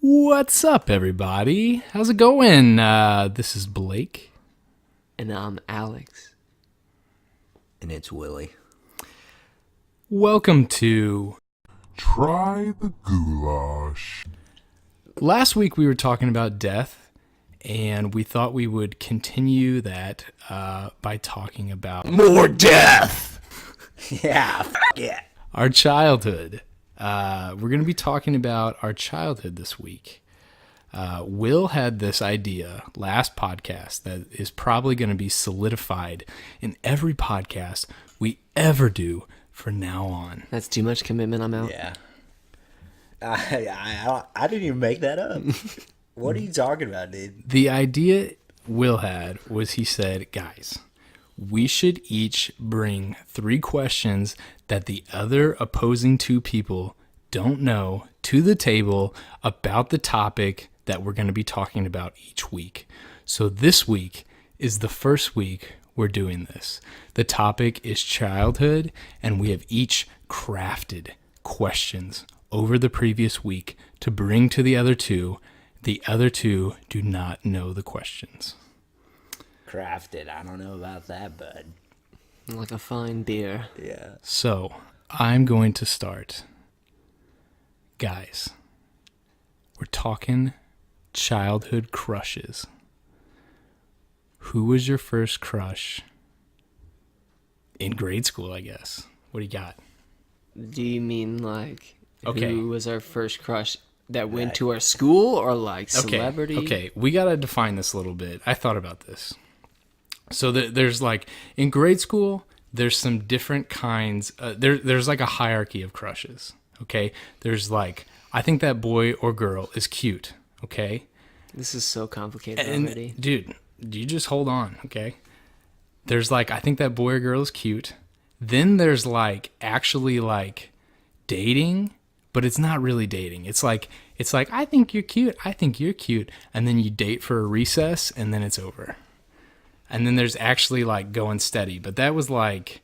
What's up, everybody? How's it going? This is Blake. And I'm Alex. And it's Willie. Welcome to TriTheGoulash. Last week we were talking about death, and we thought we would continue that by talking about More death! Yeah, our childhood. We're going to be talking about our childhood this week. Will had this idea last podcast that is probably going to be solidified in every podcast we ever do from now on. That's too much commitment. I'm out. Yeah. I didn't even make that up. What are you talking about, dude? The idea Will had was he said, guys, we should each bring 3 questions that the other opposing 2 people don't know to the table about the topic that we're going to be talking about each week. So this week is the first week we're doing this. The topic is childhood, and we have each crafted questions over the previous week to bring to the other 2. The other 2 do not know the questions. Crafted. I don't know about that, bud. Like a fine beer. Yeah. So I'm going to start. Guys, we're talking childhood crushes. Who was your first crush in grade school, I guess? What do you got? Do you mean like Okay. who was our first crush that went to our school, or like celebrity? Okay, we got to define this a little bit. I thought about this. So there's like, in grade school, there's some different kinds. There's like a hierarchy of crushes, okay? There's like, I think that boy or girl is cute, okay? This is so complicated And already. dude, you just hold on, okay? There's like, I think that boy or girl is cute. Then there's like actually like dating, but it's not really dating. It's like I think you're cute. I think you're cute. And then you date for a recess and then it's over. And then there's actually like going steady. But that was like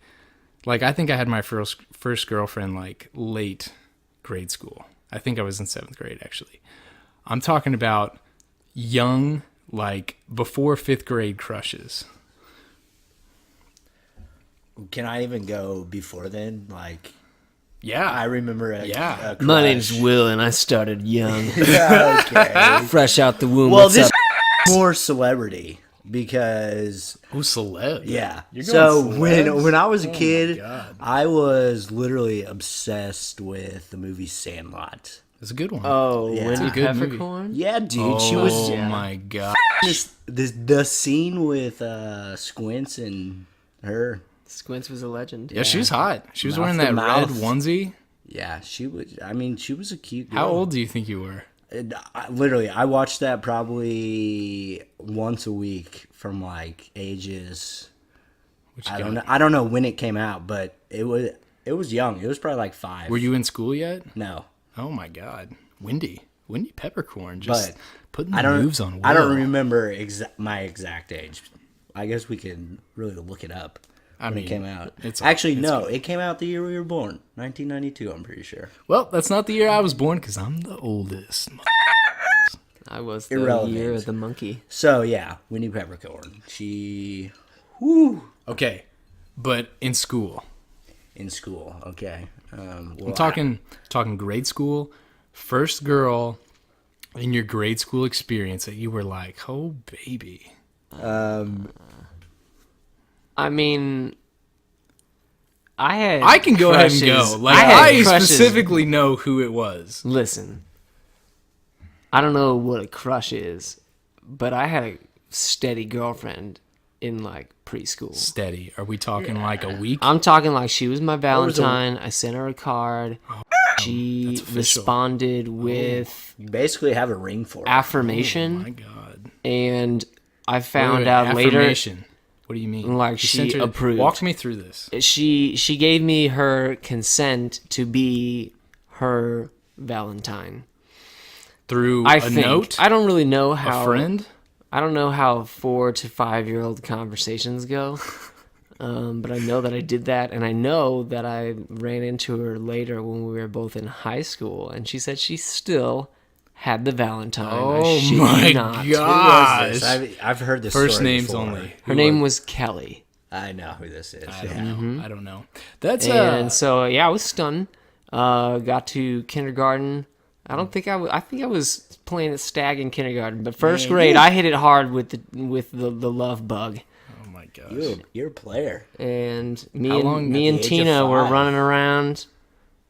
I think I had my first girlfriend like late grade school. I think I was in 7th grade actually. I'm talking about young, like before 5th grade crushes. Can I even go before then? Like, Yeah. I remember a crush. My name's Will, and I started young, Yeah, okay. fresh out the womb. Well, What's this up? is more celebrity because Oh, celeb. yeah. You're So going celebs? when I was a kid, God. I was literally obsessed with the movie Sandlot. It's a good one. Oh, Yeah. Winnie It's a good movie. Peppercorn? Yeah, dude. oh She was my God. the scene with Squints and her. Squints was a legend. Yeah, she was hot. She was Mouth wearing to that red mouth. onesie. Yeah, she was. I mean, she was a cute girl. How old do you think you were? Literally, I watched that probably once a week from like ages. What you I got? don't know. I don't know when it came out, but it was young. It was probably like 5. Were you in school yet? No, Oh my God. Windy Peppercorn. Just but putting I the don't. moves on Will. I don't remember my exact age. I guess we can really look it up. I When mean, it came out. it's Actually, it's no. good. It came out the year we were born, 1992. I'm pretty sure. Well, that's not the year I was born because I'm the oldest. I was the Irrelevant. year of the monkey. So yeah, Winnie Peppercorn. She, whoo, Okay, but in school. in school. Okay. I'm talking grade school. First girl in your grade school experience that you were like, oh baby. I mean, I I can go ahead and go. Like I had I crushes. specifically know who it was. Listen, I don't know what a crush is, but I had a steady girlfriend in like preschool. Steady. Are we talking like a week? I'm talking like she was my was a- Valentine. I sent her a card. She that's official. responded with You basically have a ring for it. affirmation, My God. and I found Wait, out later affirmation. What do you mean? Like, You she sent her- approved. Walk me through this. she gave me her consent to be her Valentine. Through I a think. note? I don't really know how A friend? I don't know how 4 to 5 year old conversations go. But I know that I did that, and I know that I ran into her later when we were both in high school, and she said she still had the Valentine. I Oh shit my you not. Who was gosh. this? I've heard this First story names before. only. Her name was Kelly. I know who this is. I don't know. I don't know. That's And so, yeah, I was stunned. Got to kindergarten. I think I was playing at Stag in kindergarten, but first grade I hit it hard with the love bug. oh my gosh. You're a player. And me How and long- me at and the age of Tina were 5? running around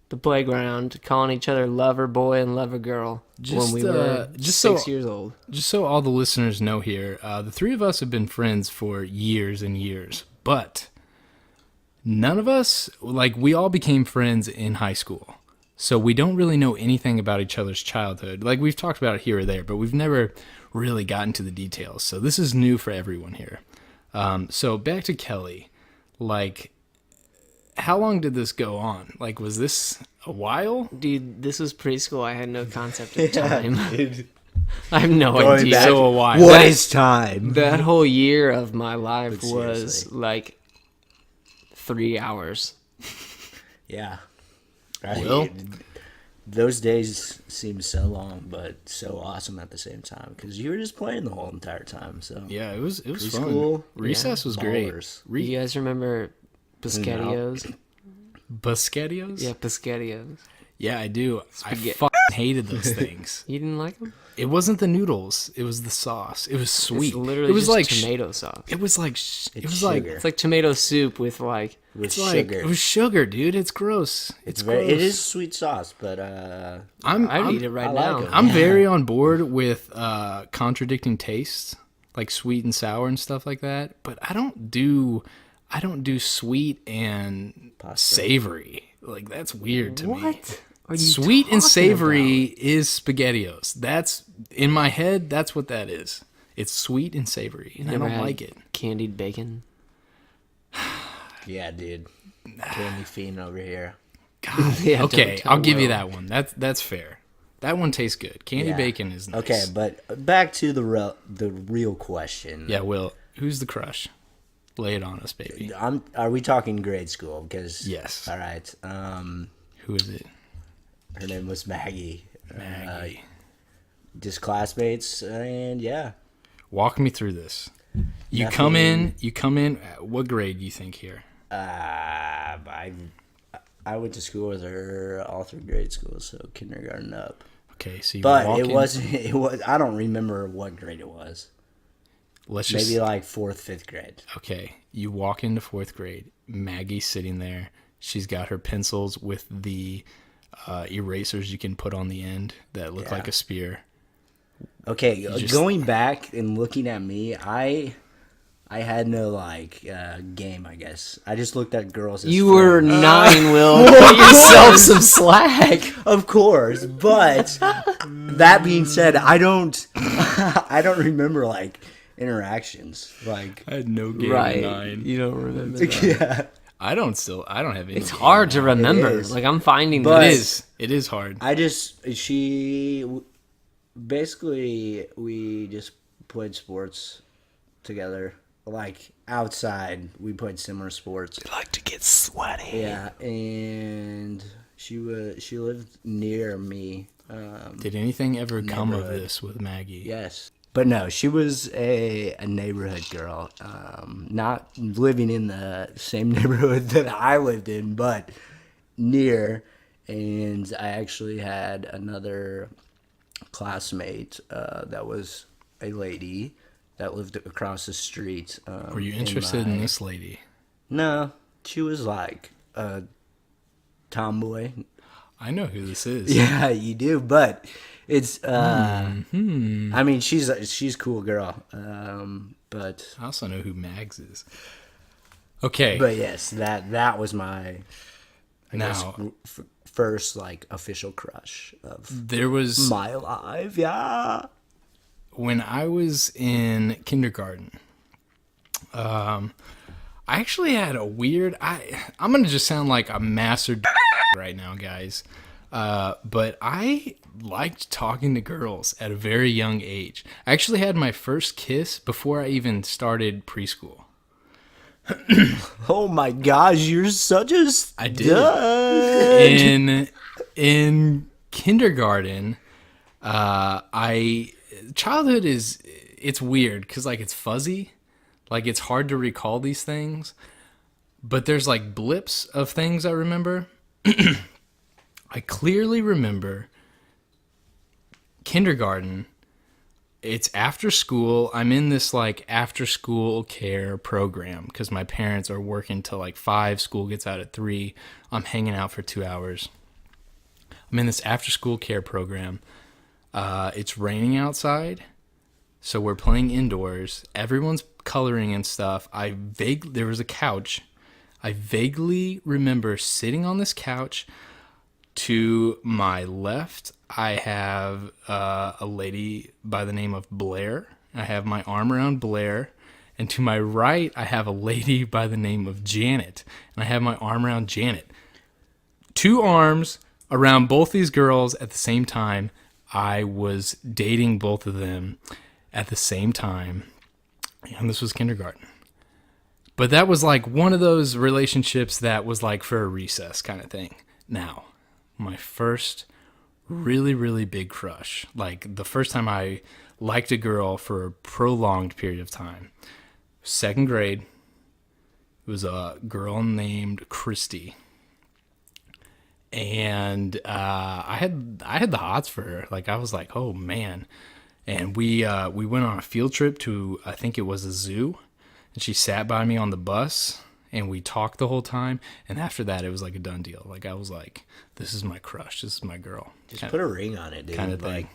the playground, calling each other lover boy and lover girl Just, when we were just 6 so- years old. Just so all the listeners know here, the three of us have been friends for years and years, but none of us, like, we all became friends in high school. So we don't really know anything about each other's childhood. Like, we've talked about it here or there, but we've never really gotten to the details. So this is new for everyone here. So back to Kelly. Like, how long did this go on? Like, was this a while? Dude, this was preschool. I had no concept of time. Dude. I have no Going idea. back- So a while. What is time? That whole year of my life But was seriously. like 3 hours. Yeah. Right. Well- Those days seem so long, but so awesome at the same time because you were just playing the whole entire time. So Yeah, it was fun. Preschool, Recess was great. ballers. You guys remember Pescadios? Buscetios? Yeah, Pescadios. Yeah, I do. I fucking hated those things. You didn't like them? It wasn't the noodles. It was the sauce. It was sweet. It's literally it was just like tomato sauce. It was like it was sugar. like It's like tomato soup with like with it's like sugar. it was sugar, dude. It's gross. It's Very, gross. it is sweet sauce, but I'd eat it right I like now. 'em. I'm very on board with contradicting tastes, like sweet and sour and stuff like that. But I don't do sweet and savory. Like, that's weird to me. What are you Sweet and talking savory is SpaghettiOs. That's in my head. That's what that is. It's sweet and savory, and I Never don't had like it. Candied bacon. yeah, dude. Candy fiend over here. Yeah, Okay, don't I'll give you will. that one. That's fair. That one tastes good. Candy Yeah. bacon is nice. Okay, but back to the real question. Yeah, Will, who's the crush? Lay it on us, baby. Are we talking grade school? Because Yes. All right. Who is it? Her name was Maggie. Maggie. Just classmates, and yeah. Walk me through this. You Nothing- come in. What grade do you think here? I went to school with her all through grade school, so kindergarten up. Okay, so you But walk it in- wasn't. It was. I don't remember what grade it was. Let's just Maybe like 4th, 5th grade. okay. You walk into 4th grade. Maggie's sitting there. She's got her pencils with the erasers you can put on the end that look Yeah. like a spear. Okay, just- going back and looking at me, I had no game. I guess I just looked at girls. As You were friends. 9, Will. Cut yourself some slack. Of course, but that being said, I don't remember interactions. I had no game Right. in 9. You don't remember that. Yeah, I don't have any. It's hard to remember. is. Like, I'm finding But- this. It is hard. basically we just played sports together. Like outside, we played similar sports. Like to get sweaty. Yeah, and she lived near me. Did anything ever come of Neighborhood. this with Maggie? Yes. But no, she was a neighborhood girl. Not living in the same neighborhood that I lived in, but near. And I actually had another classmate that was a lady that lived across the street. Were you interested in this lady? No, she was like a tomboy. I know who this is. Yeah, you do, but it's I mean, she's a cool girl. But I also know who Mags is. Okay. yes, that was my now, first official crush of there was my life. Yeah. when I was in kindergarten. I actually had a weird. I'm gonna just sound like a master right now, guys. But I liked talking to girls at a very young age. I actually had my first kiss before I even started preschool. Oh my gosh, you're such a I did. stud. In kindergarten, childhood it's weird because like it's fuzzy, like it's hard to recall these things, but there's like blips of things I remember. I clearly remember kindergarten. It's after school. I'm in this like after school care program because my parents are working till like 5. School gets out at 3. I'm hanging out for 2 hours. I'm in this after school care program. It's raining outside, so we're playing indoors. Everyone's coloring and stuff. There was a couch. I vaguely remember sitting on this couch. To my left, I have a lady by the name of Blair. I have my arm around Blair. And to my right, I have a lady by the name of Janet. And I have my arm around Janet. 2 arms around both these girls at the same time. I was dating both of them at the same time. And this was kindergarten. But that was like one of those relationships that was like for a recess kind of thing. Now, my first really, really big crush. Like the first time I liked a girl for a prolonged period of time. 2nd grade. It was a girl named Christy. And I had the hots for her. Like I was like, oh man. And we went on a field trip to, I think it was a zoo. And she sat by me on the bus. And we talked the whole time, and after that, it was like a done deal. Like I was like, "This is my crush. This is my girl." Just put a ring on it, dude. Kind of thing.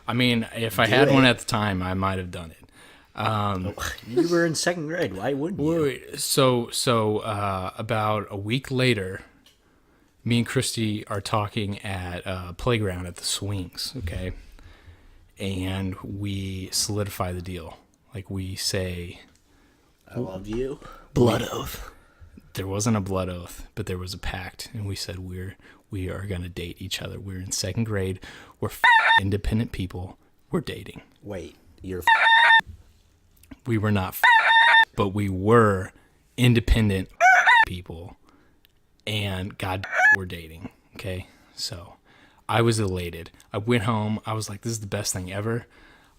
I mean, if I had one at the time, I might have done it. You were in 2nd grade. Why wouldn't you? Wait, so about a week later, me and Christy are talking at a playground at the swings. Okay, and we solidify the deal. Like we say, "I love you." Blood oath. There wasn't a blood oath, but there was a pact, and we said we are gonna date each other. We're in 2nd grade. We're independent people. We're dating. Wait, you're We were not, but we were independent people, and God, we're dating. Okay, so I was elated. I went home. I was like, "This is the best thing ever."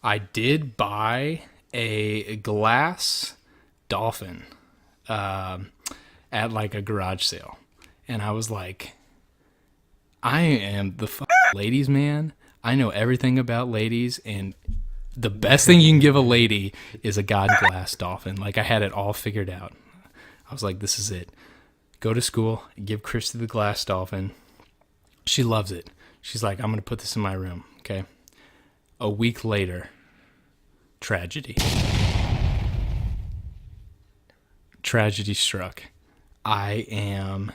I did buy a glass dolphin. At like a garage sale, and I was like, I am the ladies man. I know everything about ladies, and the best thing you can give a lady is a glass dolphin. Like I had it all figured out. I was like, this is it. Go to school, give Christy the glass dolphin. She loves it. She's like, I'm gonna put this in my room. Okay. A week later, tragedy. Tragedy struck. I am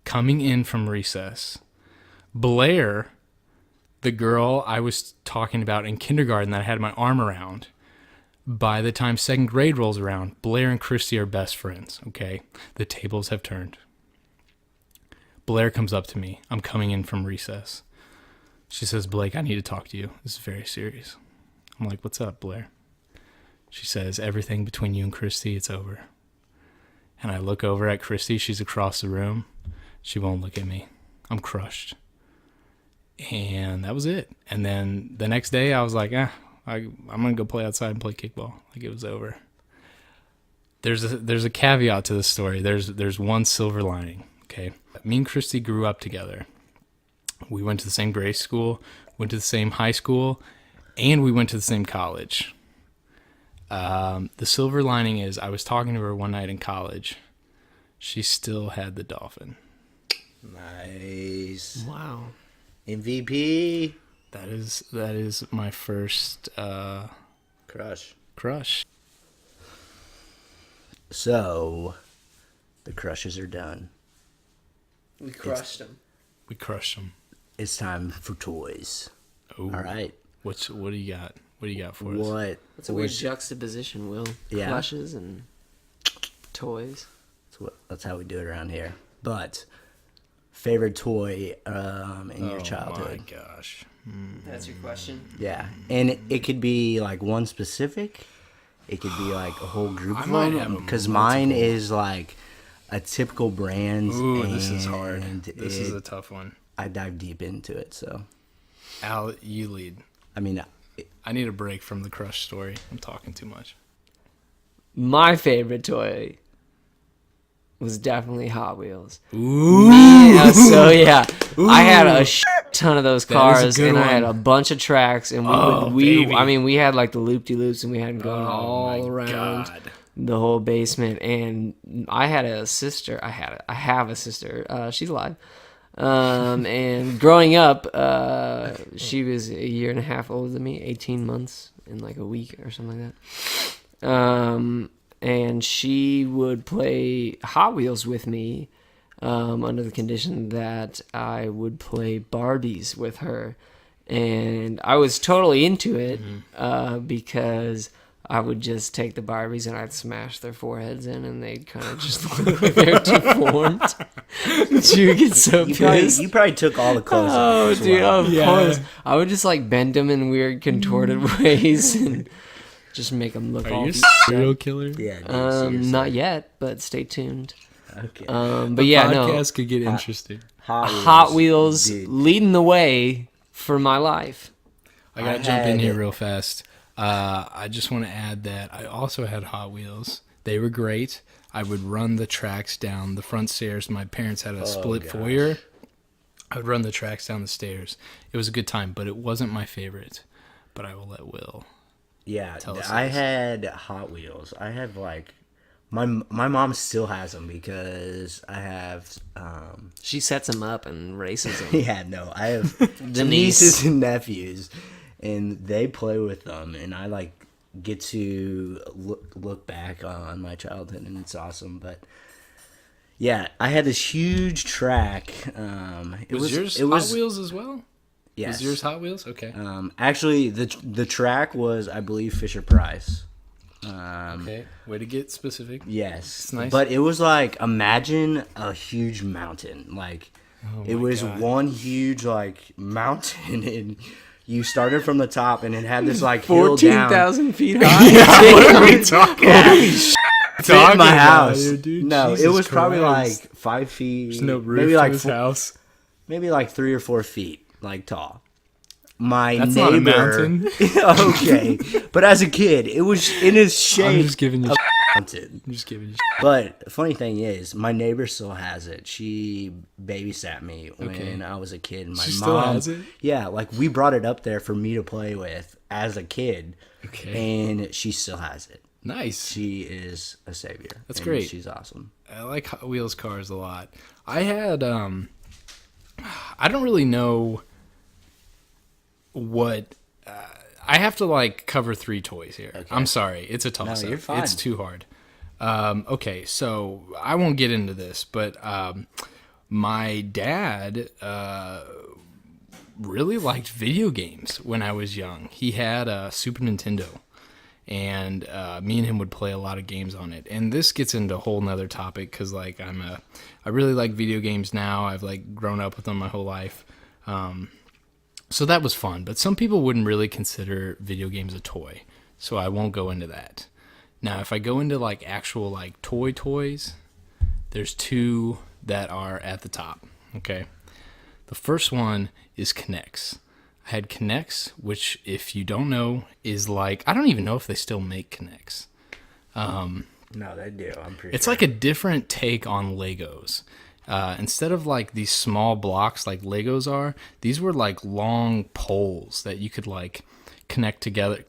coming in from recess. Blair, the girl I was talking about in kindergarten that I had my arm around, by the time 2nd grade rolls around, Blair and Christy are best friends, okay? The tables have turned. Blair comes up to me. I'm coming in from recess. She says, Blake, I need to talk to you. This is very serious. I'm like, what's up, Blair? She says, everything between you and Christy, it's over. And I look over at Christy. She's across the room. She won't look at me. I'm crushed. And that was it. And then the next day, I was like, I'm going to go play outside and play kickball. Like, it was over. There's a caveat to this story. There's one silver lining, okay? Me and Christy grew up together. We went to the same grade school, went to the same high school, and we went to the same college. The silver lining is I was talking to her one night in college. She still had the dolphin. Nice. Wow. MVP. That is my first crush. So, the crushes are done. We crushed them. We crushed them. It's time for toys. Ooh. All right. What do you got? What do you got for us? That's a weird juxtaposition, Will. Yeah. Crushes and toys. That's how we do it around here. But favorite toy in your childhood? Oh my gosh. That's your question. Yeah, and it could be like one specific. It could be like a whole group I of might have them. a Because mine multiple. is like a typical brand. Ooh, and this is hard. This is a tough one. I dive deep into it. So, Al, you lead. I mean, I need a break from the crush story. I'm talking too much. My favorite toy was definitely Hot Wheels. Ooh. Yeah, so yeah, I had a ton of those That is a cars, good and I had one. a bunch of tracks, and Oh, we baby. I mean, we had like the loop-de-loops, and we had them going Oh, all my around God. the whole basement. And I had a sister. I have a sister. She's alive. And growing up, she was a year and a half older than me, 18 months and like a week or something like that. And she would play Hot Wheels with me, under the condition that I would play Barbies with her. And I was totally into it, because I would just take the Barbies and I'd smash their foreheads in, and they'd kind of just look like they're deformed. She would get so pissed. you probably took all the clothes off. Oh, as dude, well. of course. I would just like bend them in weird contorted ways and just make them look Are all you a beat serial up. killer? Yeah, dude, seriously. Not yet, but stay tuned. Okay. But yeah, no. Podcast could get interesting. Hot Wheels dude. leading the way for my life. I gotta I jump in had- here real fast. I just want to add that I also had Hot Wheels. They were great. I would run the tracks down the front stairs. My parents had a split gosh. foyer. I would run the tracks down the stairs. It was a good time, but it wasn't my favorite. But I will let Will. Yeah, Tell us I this. had Hot Wheels. I have like my mom still has them because I have She sets them up and races them. yeah, no, I have The nieces and nephews, and they play with them, and I like get to look back on my childhood, and it's awesome. But yeah, I had this huge track. Was yours it was Hot Wheels as well? yes. Was yours Hot Wheels? Okay. Actually, the track was, I believe, Fisher Price. Okay. Way to get specific. Yes, It's nice. but it was like, imagine a huge mountain. Like it my was God. one huge like mountain, and you started from the top, and it had this like hill down. 14,000 feet high. What are we talking? Fit in my about house. here, dude? No, it Jesus was probably Christ. like 5 feet. There's no roof maybe to like this house. maybe like 3 or 4 feet, like tall. My That's neighbor. not a mountain. Okay, but as a kid, it was in its I'm shape just giving you. of a mountain. I'm just giving you. But the funny thing is, my neighbor still has it. She babysat me when I was a kid. My She mom, still has it? Yeah, like we brought it up there for me to play with as a kid. Okay. And she still has it. Nice. She is a savior. That's and great. She's awesome. I like Hot Wheels cars a lot. I had I don't really know what I have to like cover 3 toys here. Okay. I'm sorry, it's a toss up. you're fine. It's too hard. Okay, so I won't get into this, but my dad really liked video games when I was young. He had a Super Nintendo, and me and him would play a lot of games on it. And this gets into a whole nother topic because like I really like video games now. I've like grown up with them my whole life. So that was fun, but some people wouldn't really consider video games a toy, so I won't go into that. Now, if I go into like actual like toys, there's 2 that are at the top, okay? The first one is Kinects. I had Kinects, which if you don't know is like, I don't even know if they still make Kinects. No, they do. I'm pretty It's sure. like a different take on Legos. Instead of like these small blocks like Legos are, these were like long poles that you could like connect together.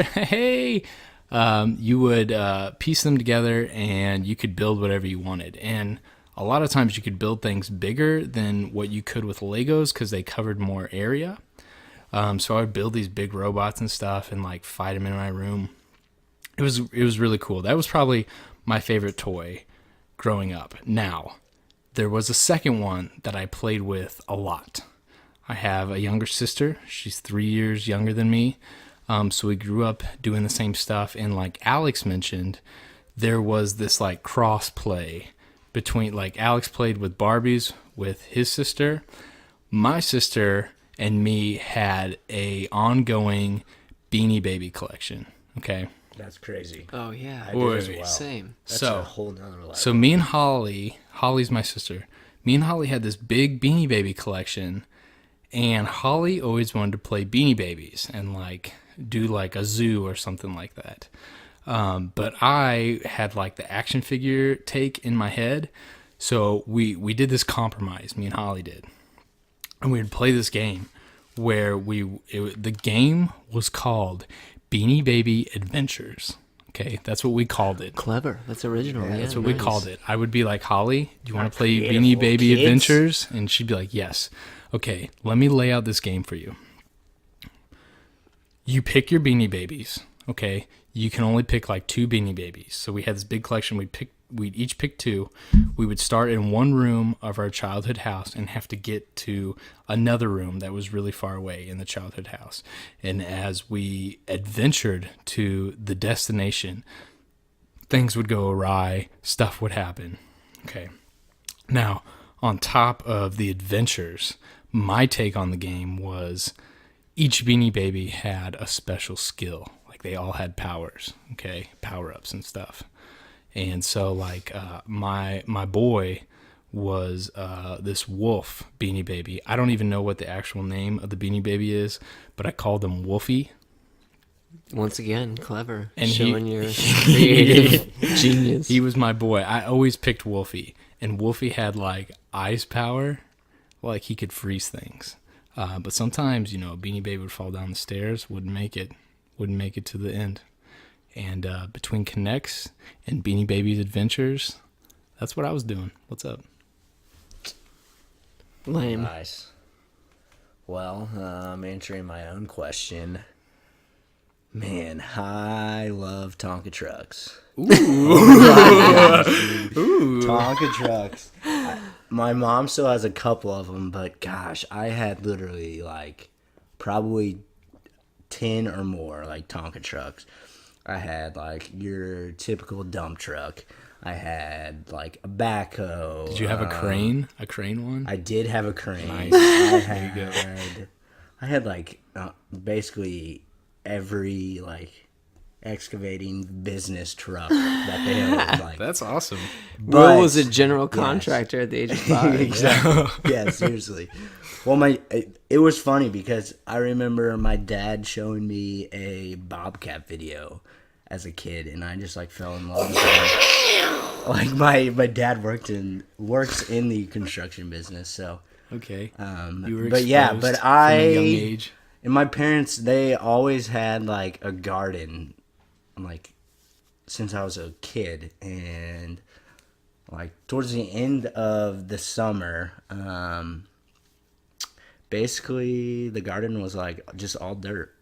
Hey, you would piece them together and you could build whatever you wanted. And a lot of times you could build things bigger than what you could with Legos because they covered more area. So I would build these big robots and stuff and like fight them in my room. It was really cool. That was probably my favorite toy growing up. Now, there was a second one that I played with a lot. I have a younger sister. She's 3 years younger than me. So we grew up doing the same stuff. And like Alex mentioned, there was this like cross play between like Alex played with Barbies with his sister. My sister and me had a ongoing Beanie Baby collection. Okay. That's crazy. Oh yeah, I Boy. did as well. same. That's So- a whole nother level. So me and Holly's my sister. Me and Holly had this big Beanie Baby collection, and Holly always wanted to play Beanie Babies and like do like a zoo or something like that. But I had like the action figure take in my head, so we did this compromise. Me and Holly did, and we would play this game where the game was called Beanie Baby Adventures. Okay, that's what we called it. Clever. That's original. Yeah, That's what we nice. called it. I would be like, Holly, do you want to play creative Beanie little Baby kids. Adventures? And she'd be like, yes. Okay, let me lay out this game for you. You pick your Beanie Babies, okay? You can only pick like 2 Beanie Babies. So we had this big collection. We'd each pick 2. We would start in one room of our childhood house and have to get to another room that was really far away in the childhood house. And as we adventured to the destination, things would go awry, stuff would happen. Okay. Now, on top of the adventures, my take on the game was each Beanie Baby had a special skill. Like they all had powers, okay? Power-ups and stuff. And so like my boy was this wolf Beanie Baby. I don't even know what the actual name of the Beanie Baby is, but I called him Wolfie. Once again, clever. And showing your creative genius. He was my boy. I always picked Wolfie, and Wolfie had like ice power, like he could freeze things. But sometimes, a Beanie Baby would fall down the stairs, wouldn't make it to the end. And between Connects and Beanie Baby's Adventures, that's what I was doing. What's up? Lame. Nice. Well, I'm answering my own question. Man, I love Tonka trucks. Ooh. Tonka trucks. My mom still has a couple of them, but gosh, I had literally like probably 10 or more like Tonka trucks. I had like your typical dump truck. I had like a backhoe. Did you have a crane? A crane one? I did have a crane. Nice. I had like basically every like excavating business truck that they had. Like, That's awesome. Will was a general contractor at the age of 5. exactly. Yeah, seriously. Well, it was funny because I remember my dad showing me a Bobcat video as a kid, and I just like fell in love with it. Like my dad works in the construction business, so Okay. but You were but exposed from a young age. and my parents, they always had like a garden, like since I was a kid, and like towards the end of the summer, basically the garden was like just all dirt,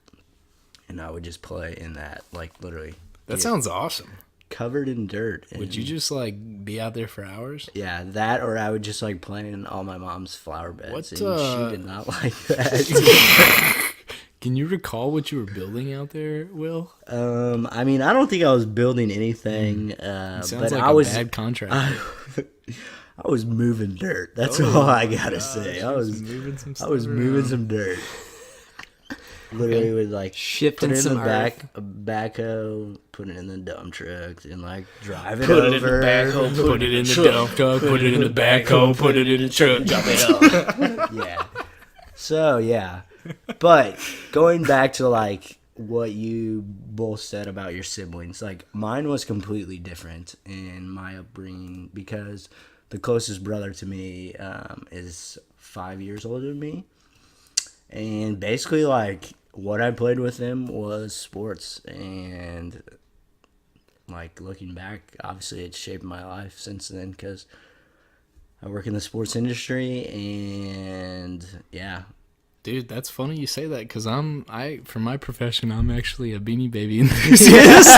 and I would just play in that, like literally. That sounds awesome. Covered in dirt. Would you just like be out there for hours? Yeah, that, or I would just like play in all my mom's flower beds, What, and she did not like that. Can you recall what you were building out there, Will? I mean, I don't think I was building anything, Sounds but like I a was bad contract. I was moving dirt. That's all I gotta say. I was moving some stuff moving around. some dirt. Literally would like Shifting put it in some the earth. backhoe, put it in the dump trucks, and like drive it Put over. it in the backhoe, put it in the dump truck, put it in the backhoe, put it in the truck, jump it up. Yeah. So yeah, but going back to like what you both said about your siblings, like mine was completely different in my upbringing because the closest brother to me is 5 years older than me, and basically like what I played with him was sports, and like looking back, obviously it's shaped my life since then because I work in the sports industry, and yeah. Dude, that's funny you say that because for my profession, I'm actually a Beanie Baby enthusiast.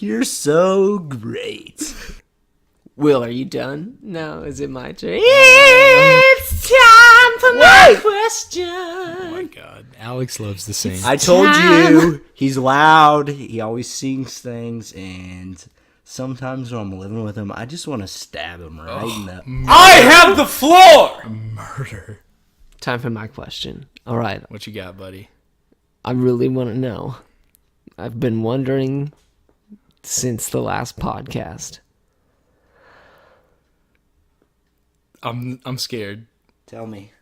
You're so great. Will, are you done? No, is it my turn? It's time for my question. Oh my God, Alex loves to sing. I told you, he's loud. He always sings things, and sometimes when I'm living with him, I just want to stab him right in the... I have the floor. Murder. Time for my question. All right, What you got, buddy? I really want to know. I've been wondering since the last podcast. I'm scared. Tell me.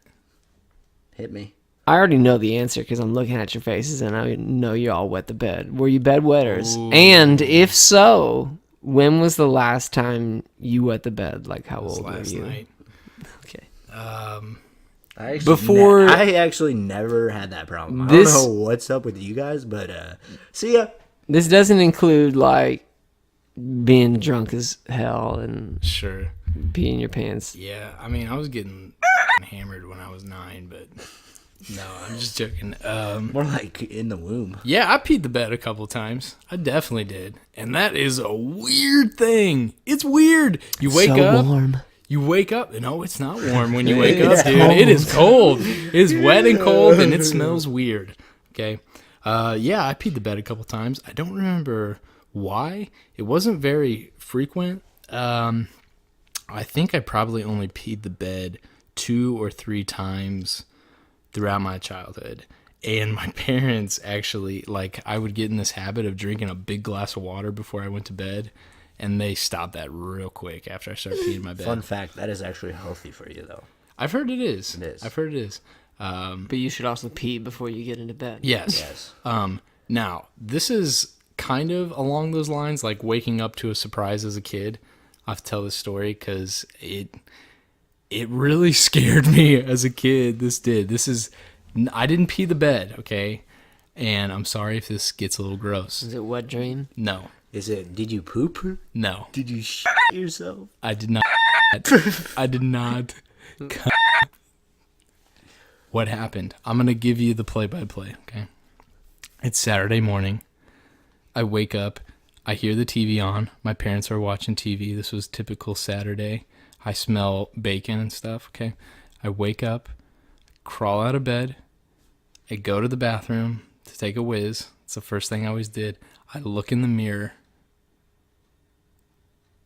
Hit me. I already know the answer because I'm looking at your faces and I know you all wet the bed. Were you bedwetters? Ooh. And if so, when was the last time you wet the bed? Like, how old were Last you? night. Okay. I actually never had that problem. I don't know what's up with you guys, but see ya. This doesn't include, like, being drunk as hell and Sure. peeing your pants. Yeah, I mean, I was getting hammered when I was 9, but no, I'm just joking. More like in the womb. Yeah, I peed the bed a couple times. I definitely did. And that is a weird thing. It's weird. You wake up. Warm. You wake up. No, it's not warm when you wake up, dude. It is cold. It is wet and cold, and it smells weird. Okay. Yeah, I peed the bed a couple times. I don't remember why. It wasn't very frequent. I think I probably only peed the bed 2 or 3 times throughout my childhood. And my parents actually, like, I would get in this habit of drinking a big glass of water before I went to bed. And they stopped that real quick after I started peeing my bed. Fun fact, that is actually healthy for you, though. I've heard it is. It is. I've heard it is. But you should also pee before you get into bed. Yes. Yes. Now, this is kind of along those lines, like waking up to a surprise as a kid. I have to tell this story because it really scared me as a kid. I didn't pee the bed, okay? And I'm sorry if this gets a little gross. Is it wet dream? No. Did you poop? No. Did you shit yourself? I did not. I did not. What happened? I'm going to give you the play-by-play, okay? It's Saturday morning. I wake up. I hear the TV on. My parents are watching TV. This was typical Saturday. I smell bacon and stuff, okay? I wake up, crawl out of bed. I go to the bathroom to take a whiz. It's the first thing I always did. I look in the mirror.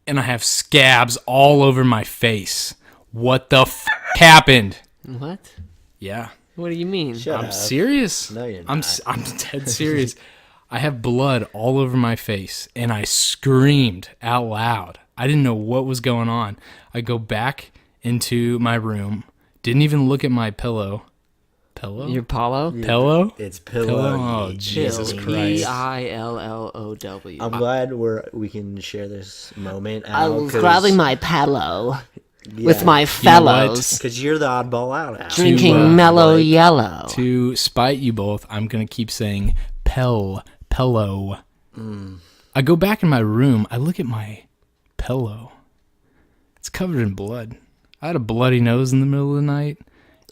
And I have scabs all over my face. What the happened? What? Yeah. What do you mean? Shut I'm up. serious. No, you're I'm not. I'm dead serious. I have blood all over my face, and I screamed out loud. I didn't know what was going on. I go back into my room. Didn't even look at my pillow. Pillow? Your Paulo? Pillow? It's pillow. Pillow? Oh, you Jesus genius. Christ. Pillow. I'm glad we can share this moment. I was grabbing my pillow with my You know fellows, Because you're the oddball out. Al. drinking mellow yellow. To spite you both, I'm going to keep saying pillow. I go back in my room. I look at my pillow. It's covered in blood. I had a bloody nose in the middle of the night,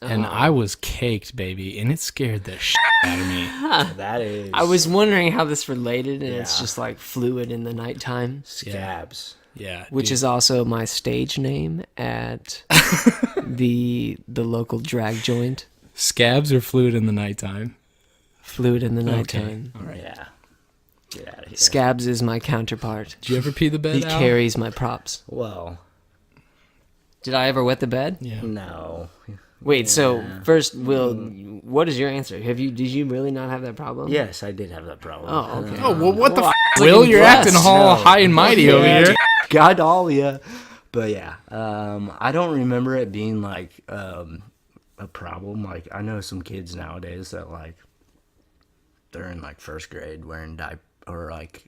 and I was caked, baby, and it scared the shit out of me. That is. I was wondering how this related, and it's Yeah. just like fluid in the nighttime, Scabs. Yeah, which dude. is also my stage name at the local drag joint. Scabs or fluid in the nighttime. Fluid in the nighttime. All right. Yeah. Get out of here. Scabs is my counterpart. Did you ever pee the bed He out? carries my props. Well, Did I ever wet the bed? Yeah. no. Wait, so first, Will, what is your answer? Did you really not have that problem? Yes, I did have that problem. Oh, okay. Oh, well, what the Well, f***? I'm Will, looking you're acting blessed. all No. high and mighty over Yeah, here. God all ya. But yeah, I don't remember it being like a problem. Like I know some kids nowadays that like they're in like first grade wearing diaper or like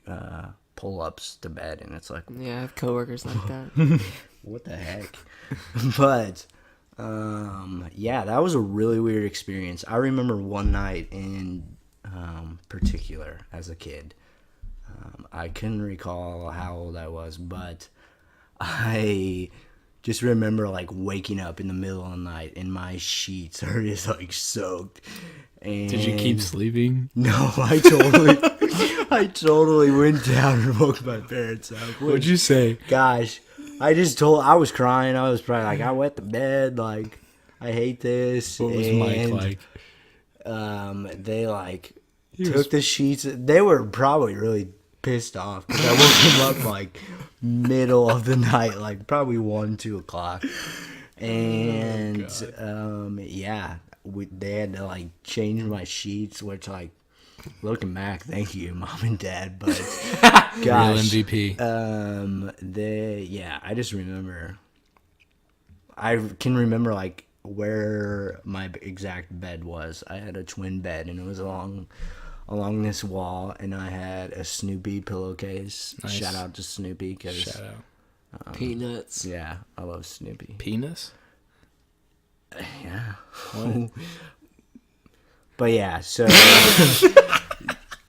pull-ups to bed, and it's like Yeah, I have coworkers like that. what the heck. But yeah, that was a really weird experience. I remember one night in particular as a kid. I couldn't recall how old I was, but I just remember like waking up in the middle of the night and my sheets are just like soaked. And Did you keep sleeping? No, I totally went down and woke my parents up. What'd you say? Gosh, I was crying. I was probably like, I wet the bed. Like, I hate this. What was Mike like? They like took the sheets. They were probably really pissed off because I woke them up like middle of the night, like probably 1-2 o'clock. And yeah, they had to like change my sheets, which like Looking back, thank you, mom and dad. But Real gosh, MVP. I just remember. I can remember like where my exact bed was. I had a twin bed, and it was along this wall, and I had a Snoopy pillowcase. Nice. Shout out to Snoopy, because Shout out. Peanuts. yeah, I love Snoopy. Penis? Yeah. What? But yeah, so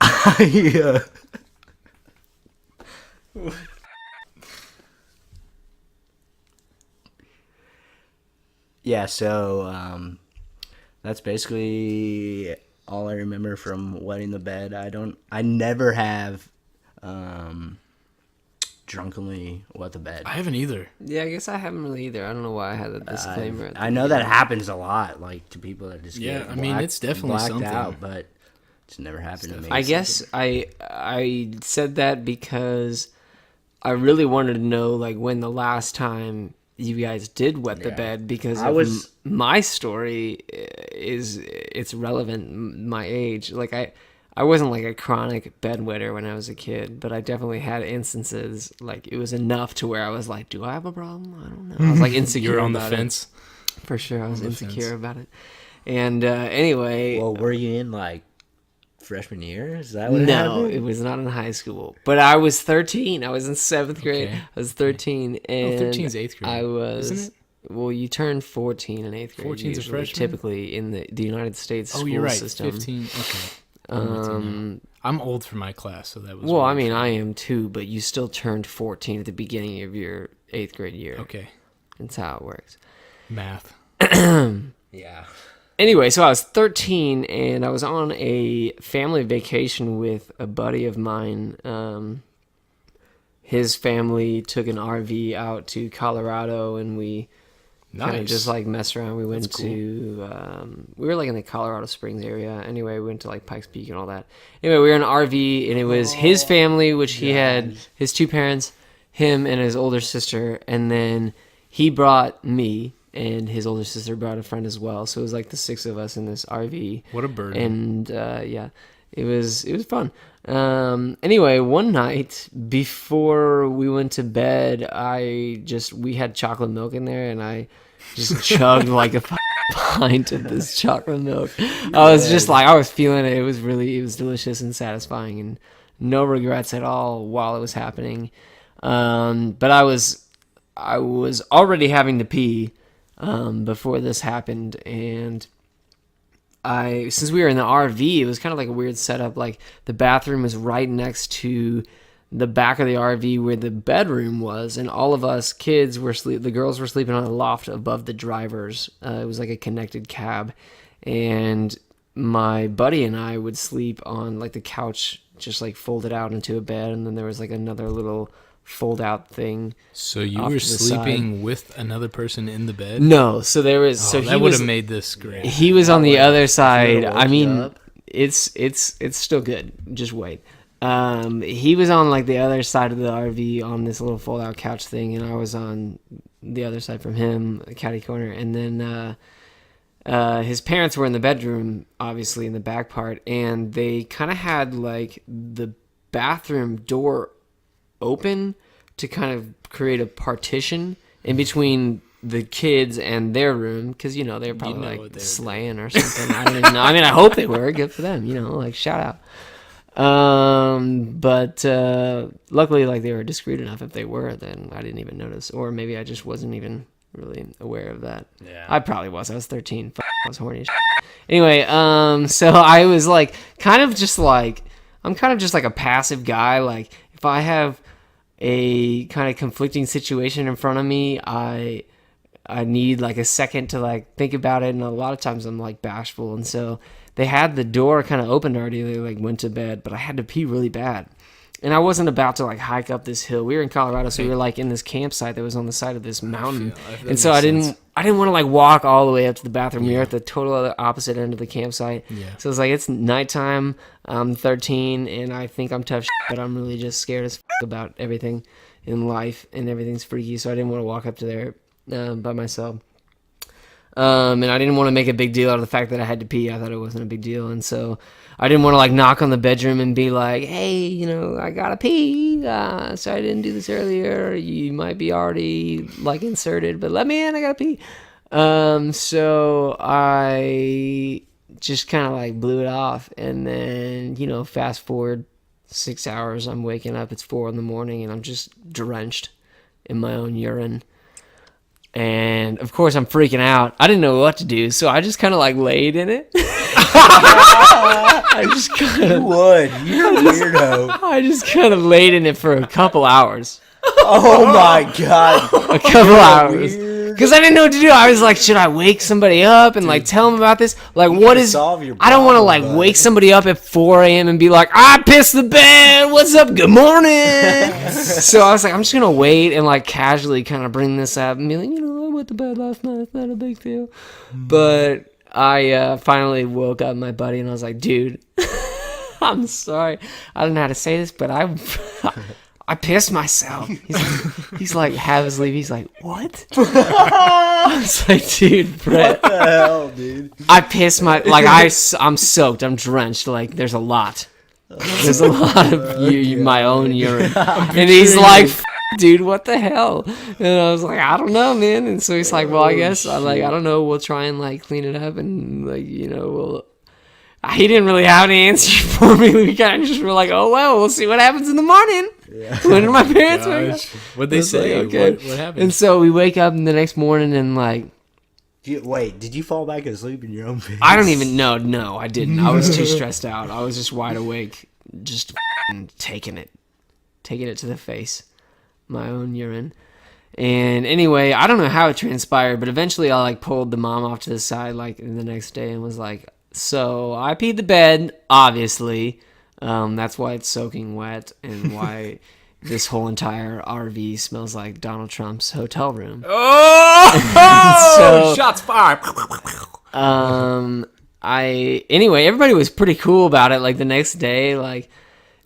I, yeah, so that's basically all I remember from wetting the bed. I never have drunkenly wet the bed. I haven't either. Yeah, I guess I haven't really either. I don't know why I had a disclaimer. at the I know that beginning. happens a lot, like to people that just Yeah, get I mean, it's definitely blacked something. out, but it's never happened to me. I guess I said that because I really wanted to know like when the last time you guys did wet the Yeah. bed, because I of was- my story it's relevant my age. Like I wasn't like a chronic bedwetter when I was a kid, but I definitely had instances like it was enough to where I was like, do I have a problem? I don't know. I was like insecure. You're on the about it. fence. For sure. I was the insecure fence. about it. And anyway, Well, were you in like freshman year? Is that what no, happened? it was not in high school. But I was 13. I was in 7th grade. Okay. I was 13. And 13 is 8th grade, I was. isn't it? Well, you turn 14 in 8th grade. 14 's a usually, freshman? typically in the United States Oh, school you're right. system. 15. Okay. I'm old for my class, so that was. Well, I weird mean, for I me. am too, but you still turned 14 at the beginning of your 8th grade year. Okay. That's how it works. Math. Yeah. Anyway, so I was 13 and I was on a family vacation with a buddy of mine. His family took an RV out to Colorado, and we kind of Nice. just like messed around. We went That's cool. to we were like in the Colorado Springs area. Anyway, we went to like Pikes Peak and all that. Anyway, we were in an RV, and it was his family, which he had his two parents, him and his older sister, and then he brought me, and his older sister brought a friend as well. So it was like the 6 of us in this RV. What a burden. And yeah, it was fun. Anyway, one night before we went to bed, we had chocolate milk in there, and I just chugged like a pint of this chocolate milk. I was just like, I was feeling it. It was delicious and satisfying, and no regrets at all while it was happening. But I was already having to pee before this happened, and since we were in the RV, it was kind of like a weird setup. Like the bathroom was right next to the back of the RV where the bedroom was, and all of us kids the girls were sleeping on a loft above the driver's. It was like a connected cab, and my buddy and I would sleep on like the couch, just like folded out into a bed, and then there was like another little fold out thing. So you off were to the sleeping with another person in the bed? No, so there was Oh, so he that would was have made this great. he was on the other side. woke I you mean, up? it's still good. Just wait. He was on like the other side of the RV on this little fold out couch thing, and I was on the other side from him, catty corner. And then his parents were in the bedroom, obviously in the back part, and they kind of had like the bathroom door open to kind of create a partition in between the kids and their room, because they were probably know like what they were slaying or something. I don't even know. I mean, I hope they were. Good for them, like shout out. But luckily, like they were discreet enough. If they were, then I didn't even notice, or maybe I just wasn't even really aware of that. Yeah. I probably was. I was 13. I was horny as shit. Anyway, so I was like, I'm kind of just like a passive guy. Like if I have a kind of conflicting situation in front of me, I need like a second to like think about it, and a lot of times I'm like bashful, and so they had the door kind of opened already. They like went to bed, but I had to pee really bad, and I wasn't about to like hike up this hill. We were in Colorado, so we were like in this campsite that was on the side of this mountain, that and so makes I didn't sense. want to like walk all the way up to the bathroom. We were at the total other opposite end of the campsite, Yeah. so it's like it's nighttime. I'm 13, and I think I'm tough, but I'm really just scared as about everything in life, and everything's freaky. So I didn't want to walk up to there by myself. And I didn't want to make a big deal out of the fact that I had to pee. I thought it wasn't a big deal. And so I didn't want to like knock on the bedroom and be like, hey, you know, I gotta pee. Sorry I didn't do this earlier. You might be already like inserted, but let me in. I gotta pee. So I just kind of like blew it off. And then, you know, fast forward 6 hours, I'm waking up. It's 4 a.m. and I'm just drenched in my own urine. And of course I'm freaking out. I didn't know what to do, so I just kind of like laid in it. I just kind You of, would. You're a weirdo. I just kind of laid in it for a couple hours. Oh my god. A couple hours. Weird. Because I didn't know what to do. I was like, should I wake somebody up and like tell them about this? Like, what is? solve your I don't want to problem, like bud. wake somebody up at 4 a.m. and be like, I pissed the bed. What's up? Good morning. So I was like, I'm just gonna wait and like casually kind of bring this up and be like, you know, I went to bed last night. It's not a big deal. But I finally woke up my buddy and I was like, dude, I'm sorry. I don't know how to say this, but I pissed myself. He's like, have his leave. He's like, what? I was like, dude, Brett. What the hell, dude? I pissed I'm soaked. I'm drenched. Like, there's a lot. There's a lot of my own urine. And he's like, dude, what the hell? And I was like, I don't know, man. And so he's like, well, I guess, I don't know. We'll try and, like, clean it up and, like, you know, we'll... He didn't really have any answer for me. We kind of just were like, oh, well, we'll see what happens in the morning. Yeah. When my parents wake up. What'd they say? Like, okay. What happened? And so we wake up the next morning and, like... Wait, did you fall back asleep in your own bed? I don't even know. No, I didn't. I was too stressed out. I was just wide awake, just taking it to the face, my own urine. And anyway, I don't know how it transpired, but eventually I like pulled the mom off to the side like the next day and was like, so I peed the bed, obviously. That's why it's soaking wet and why this whole entire RV smells like Donald Trump's hotel room. Oh, So- shots fired. Anyway, everybody was pretty cool about it. Like the next day, like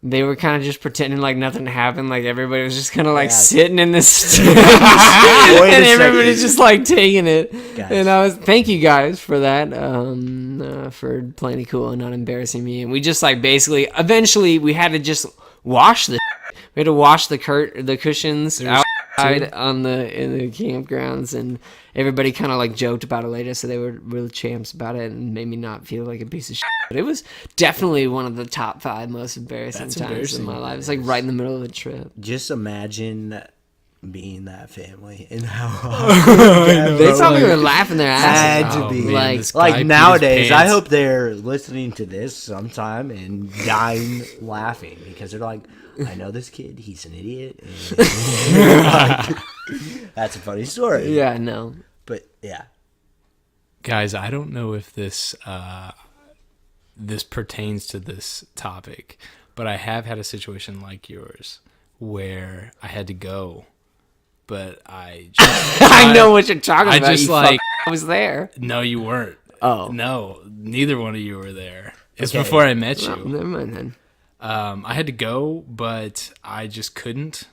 they were kind of just pretending like nothing happened. Like everybody was just kind of like sitting in this stand, and everybody's just like taking it. Guys. And thank you guys for that, for playing it cool and not embarrassing me. And we just like basically, eventually, we had to just wash the. We had to wash the cushions outside in the campgrounds, and everybody kind of like joked about it later, so they were really champs about it and made me not feel like a piece of shit. But it was definitely one of the top 5 most embarrassing times in my life. It's like right in the middle of the trip. Just imagine being that family and how They probably were laughing their asses had off. to be. Like, this guy peed his nowadays, I pants. hope they're listening to this sometime and dying laughing because they're like, I know this kid, he's an idiot. And that's a funny story. yeah, no. But yeah. Guys, I don't know if this pertains to this topic, but I have had a situation like yours where I had to go, but I just, I know what you're talking I about. just you like I was there. no, you weren't. Oh. No, neither one of you were there. It's Okay. before I met you. Well, never mind then. I had to go, but I just couldn't.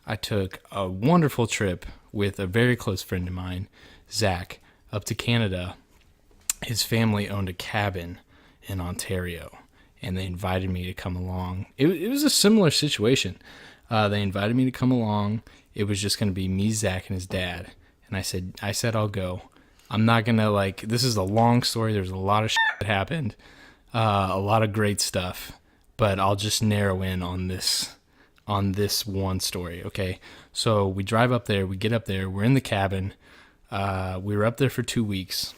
I took a wonderful trip with a very close friend of mine, Zach, up to Canada. His family owned a cabin in Ontario, and they invited me to come along. It was a similar situation. They invited me to come along. It was just going to be me, Zach, and his dad. And I said, I'll go. I'm not going to, this is a long story. There's a lot of shit that happened, a lot of great stuff. But I'll just narrow in on this one story, okay? So we drive up there, we get up there, we're in the cabin. We were up there for 2 weeks.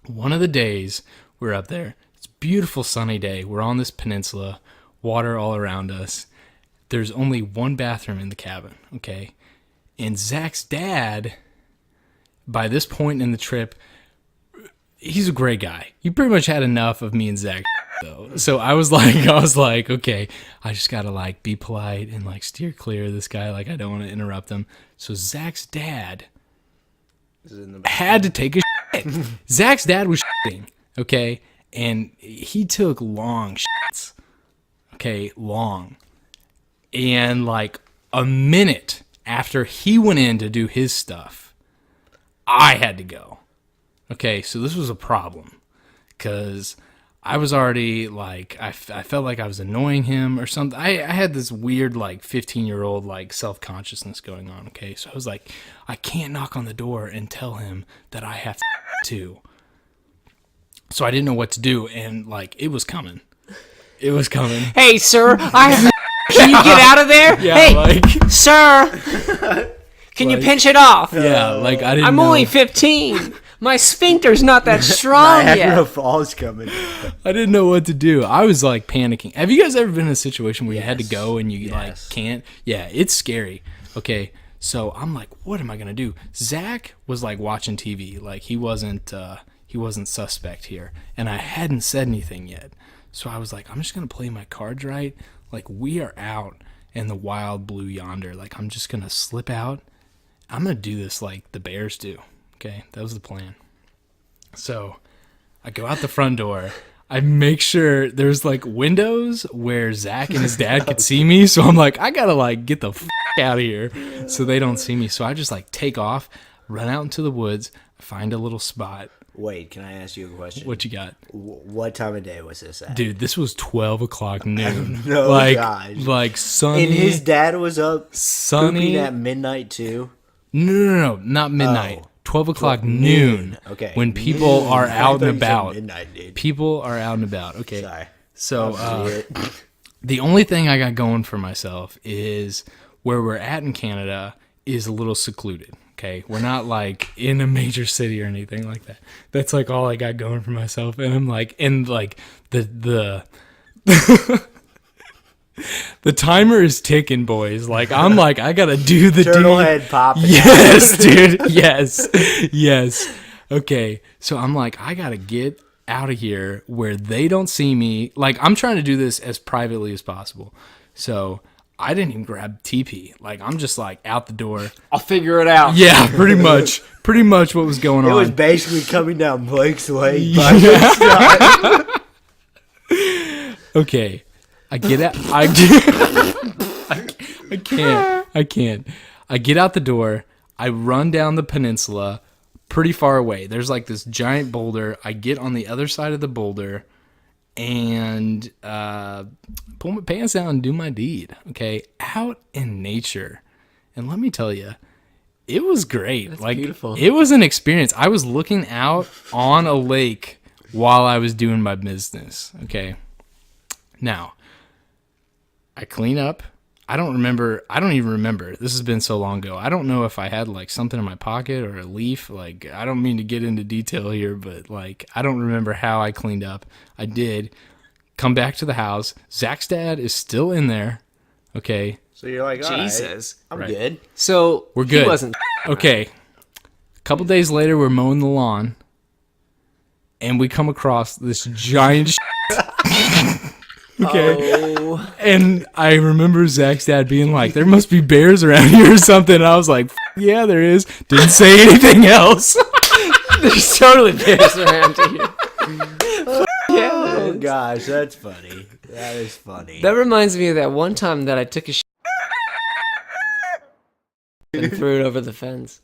One of the days we're up there, it's a beautiful sunny day. We're on this peninsula, water all around us. There's only one bathroom in the cabin, okay? And Zach's dad, by this point in the trip, he's a great guy. He pretty much had enough of me and Zach, though. So I was like, okay, I just gotta be polite and steer clear of this guy. I don't want to interrupt him. So Zach's dad had to take a shit. Zach's dad was shitting, okay? And he took long shits, okay? Long. And a minute after he went in to do his stuff, I had to go. Okay, so this was a problem because I was already like, I felt like I was annoying him or something. I had this weird like 15-year-old like self-consciousness going on. Okay, so I was like, I can't knock on the door and tell him that I have to. So I didn't know what to do, and like it was coming. It was coming. Hey, sir, can you get out of there? Yeah, hey, like sir, can you pinch it off? yeah, like I didn't. I'm know. only 15. My sphincter's not that strong Niagara yet. Falls coming. I didn't know what to do. I was like panicking. Have you guys ever been in a situation where you had to go and you like can't? Yeah, it's scary. Okay, so I'm like, what am I gonna do? Zach was like watching TV. Like he wasn't suspect here, and I hadn't said anything yet. So I was like, I'm just gonna play my cards right. Like we are out in the wild blue yonder. Like I'm just gonna slip out. I'm gonna do this like the bears do. Okay, that was the plan. So I go out the front door. I make sure there's like windows where Zach and his dad could see me. So I'm like, I gotta like get the out of here so they don't see me. So I just like take off, run out into the woods, find a little spot. Wait, can I ask you a question? What you got? What time of day was this at? Dude, this was 12 o'clock noon. No, like, gosh. like sunny. And his dad was up sunny pooping at midnight too? No, not midnight. Oh. 12 o'clock noon. Okay. When people Noon. are I out thought and you said about. midnight, dude. People are out and about. Okay. Sorry. So the only thing I got going for myself is where we're at in Canada is a little secluded. Okay. We're not like in a major city or anything like that. That's like all I got going for myself. And I'm like, and like the the timer is ticking, boys. Like I'm like, I gotta do the Turtle deed. head popping. Yes, dude. Yes. Okay. So I'm like, I gotta get out of here where they don't see me. Like I'm trying to do this as privately as possible. So I didn't even grab TP. Like I'm just like out the door. I'll figure it out. Yeah, pretty much. Pretty much what was going on. It was basically coming down Blake's way. By his side. Okay. I get out. I can't. I get out the door. I run down the peninsula pretty far away. There's like this giant boulder. I get on the other side of the boulder and pull my pants down and do my deed. Okay. Out in nature. And let me tell you, it was great. That's like beautiful. It was an experience. I was looking out on a lake while I was doing my business. Okay. Now, I clean up. I don't even remember. This has been so long ago. I don't know if I had like something in my pocket or a leaf. Like, I don't mean to get into detail here, but like, I don't remember how I cleaned up. I did come back to the house. Zach's dad is still in there. Okay. So you're like, all Jesus. right, I'm Right. good. So We're good. He wasn't. Okay. A couple days later, we're mowing the lawn and we come across this giant Okay. Oh. And I remember Zach's dad being like, there must be bears around here or something. And I was like, yeah, there is. Didn't say anything else. There's totally bears around here. Oh gosh, that's funny. That is funny. That reminds me of that one time that I took a and threw it over the fence.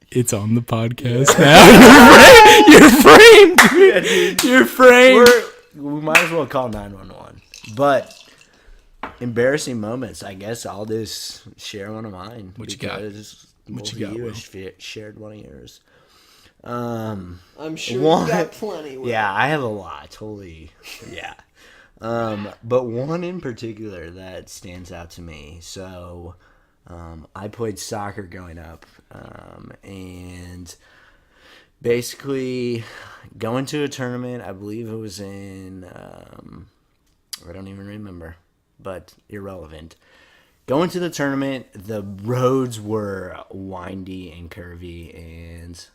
It's on the podcast now. You're framed, dude. You're framed. We might as well call 911. But embarrassing moments, I guess I'll just share one of mine. What you got? What you got, Will? Shared one of yours. I'm sure One- you got plenty. Will. Yeah, I have a lot. Totally. Yeah. But one in particular that stands out to me. So, I played soccer growing up, and basically going to a tournament. I believe it was in, I don't even remember, but irrelevant. Going to the tournament, the roads were windy and curvy, and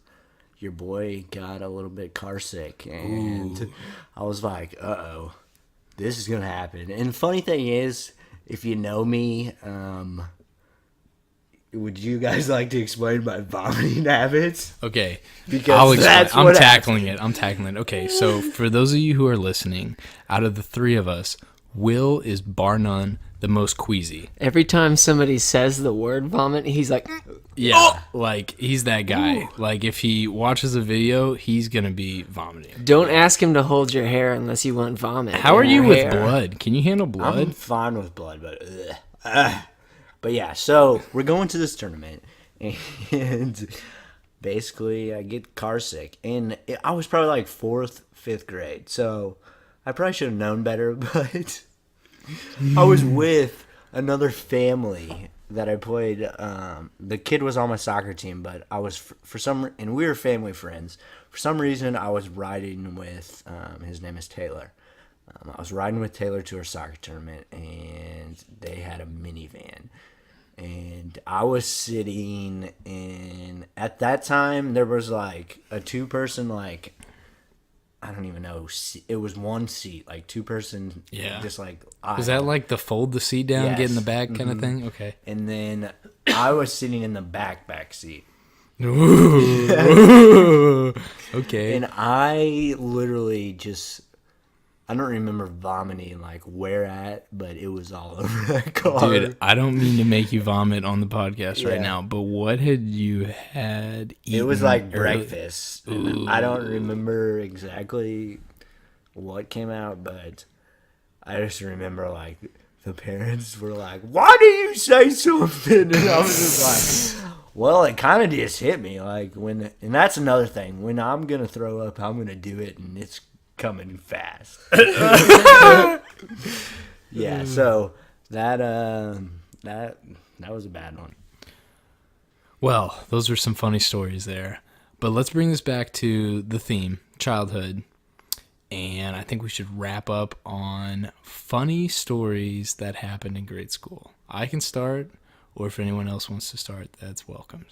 your boy got a little bit car sick, and Ooh. I was like, uh-oh, this is going to happen. And the funny thing is, if you know me, would you guys like to explain my vomiting habits? Okay. Because I'll explain. that's I'm what tackling it. Okay, so for those of you who are listening, out of the three of us, Will is bar none the most queasy. Every time somebody says the word vomit, he's like, Yeah, like he's that guy. Like if he watches a video, he's gonna be vomiting. don't ask him to hold your hair unless you want vomit. How are in you your with hair. blood? Can you handle blood? I'm fine with blood, but but yeah. So we're going to this tournament, and basically I get car sick, and I was probably like 4th, 5th grade, so I probably should have known better. But I was with another family that I played. The kid was on my soccer team, but I was and we were family friends. For some reason, I was riding with his name is Taylor. I was riding with Taylor to our soccer tournament, and they had a minivan. And I was sitting in, at that time, there was like a 2-person, like, I don't even know, it was 1 seat, like 2-person, Yeah. just like. Was that like the fold the seat down, Yes. get in the back kind of thing? Okay. And then I was sitting in the back seat. Ooh. Okay. And I literally just, I don't remember vomiting like where at, but it was all over that car. Dude, I don't mean to make you vomit on the podcast right Yeah. now, but what had you had eaten? It was like early- breakfast. And I don't remember exactly what came out, but I just remember like the parents were like, "Why do you say something?" And I was just like, well, it kind of just hit me. Like and that's another thing. When I'm going to throw up, I'm going to do it, and it's coming fast. Yeah, so that was a bad one. Well, those were some funny stories there. But let's bring this back to the theme, childhood. And I think we should wrap up on funny stories that happened in grade school. I can start, or if anyone else wants to start, that's welcomed.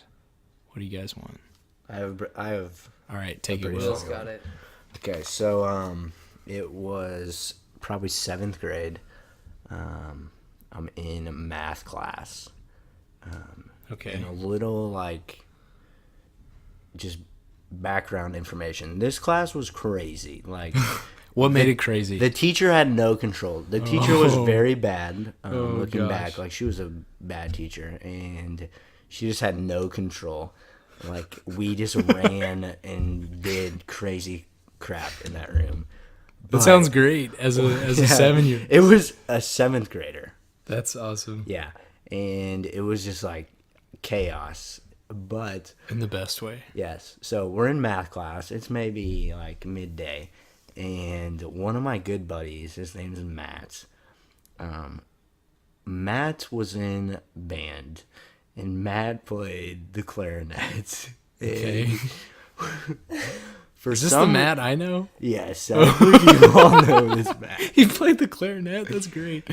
What do you guys want? I have. All right, take it, pretty Will. Will's got it. Okay, so it was probably 7th grade. I'm in a math class. Okay. And a little like just background information. This class was crazy. Like What made it crazy? the teacher had no control. The teacher was very bad. Looking gosh. back, like she was a bad teacher, and she just had no control. Like we just ran and did crazy crap in that room. That sounds great as a Yeah, 7-year. It was a 7th grader. That's awesome. Yeah, and it was just like chaos. But In the best way. yes, so we're in math class. It's maybe like midday, and one of my good buddies, his name's Matt. Matt was in band, and Matt played the clarinet. Okay. For Is this the Matt I know? Yes, I think you all know this Matt. He played the clarinet. That's great.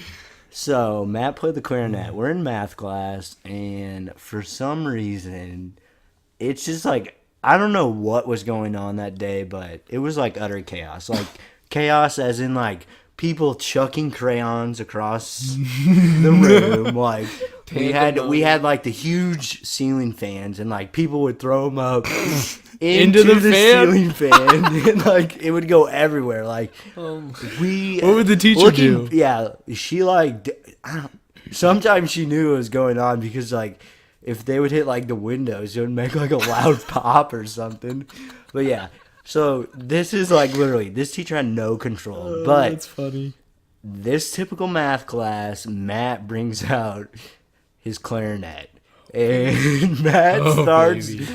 So Matt played the clarinet. We're in math class, and for some reason, it's just like I don't know what was going on that day, but it was like utter chaos. Like chaos, as in like people chucking crayons across the room. Like we had like the huge ceiling fans, and like people would throw them up into the the fan? ceiling fan, and like it would go everywhere. Like we. What would the teacher do? Yeah, she like. Sometimes she knew what was going on because like if they would hit like the windows, it would make like a loud pop or something. But yeah, so this is like literally this teacher had no control. But That's funny. this typical math class, Matt brings out his clarinet, and Matt starts baby.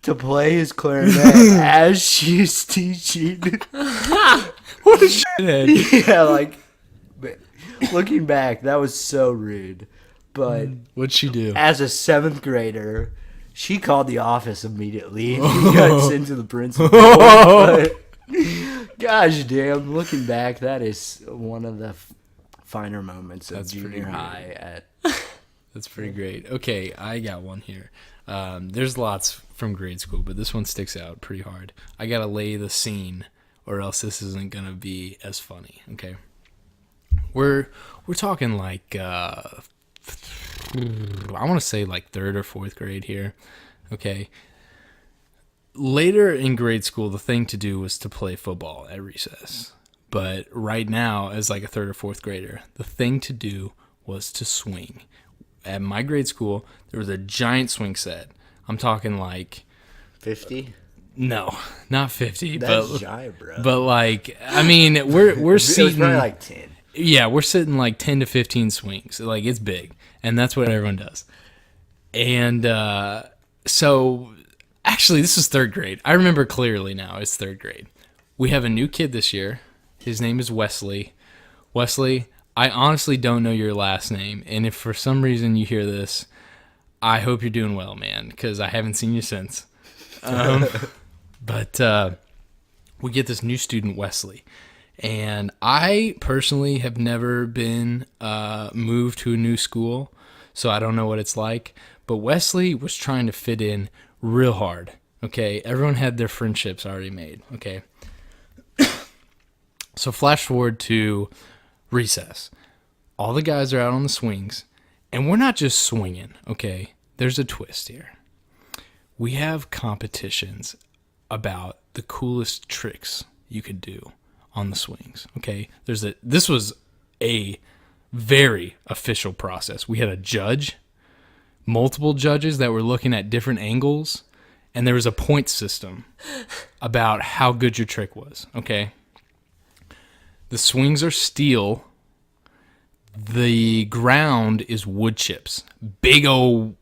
to play his clarinet as she's teaching. What a shithead. Yeah, like but looking back, that was so rude. But What'd she do? as a 7th grader, she called the office immediately and got sent to the principal. But, gosh damn, looking back, that is one of the finer moments of That's pretty junior great. high at That's pretty great. Okay, I got one here. There's lots from grade school, but this one sticks out pretty hard. I gotta lay the scene, or else this isn't gonna be as funny. Okay, we're talking like I want to say like 3rd or 4th grade here. Okay. Later in grade school, the thing to do was to play football at recess. But right now, as like a third or fourth grader, the thing to do was to swing. At my grade school, there was a giant swing set. I'm talking like 50. no, not 50, That's giant, bro. but like I mean, we're It was seating probably like 10. yeah, we're sitting like 10 to 15 swings. Like it's big, and that's what everyone does. And so actually, this is third grade. I remember clearly now. It's third grade. We have a new kid this year. His name is Wesley. Wesley, I honestly don't know your last name, and if for some reason you hear this, I hope you're doing well, man, because I haven't seen you since. But we get this new student, Wesley, and I personally have never been moved to a new school, so I don't know what it's like. But Wesley was trying to fit in real hard. Okay, everyone had their friendships already made. Okay, so flash forward to recess. All the guys are out on the swings, and we're not just swinging, okay? There's a twist here. We have competitions about the coolest tricks you could do on the swings, okay? This was a very official process. We had a judge, multiple judges that were looking at different angles, and there was a point system about how good your trick was, okay? The swings are steel. The ground is wood chips. Big old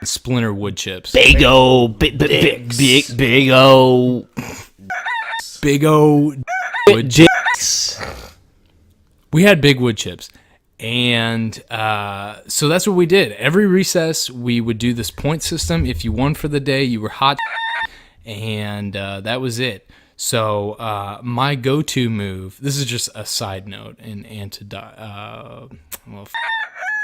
splinter wood chips. Big old wood chips. We had big wood chips. And so that's what we did. Every recess, we would do this point system. If you won for the day, you were hot. And that was it. So my go-to move, this is just a side note, anecdote.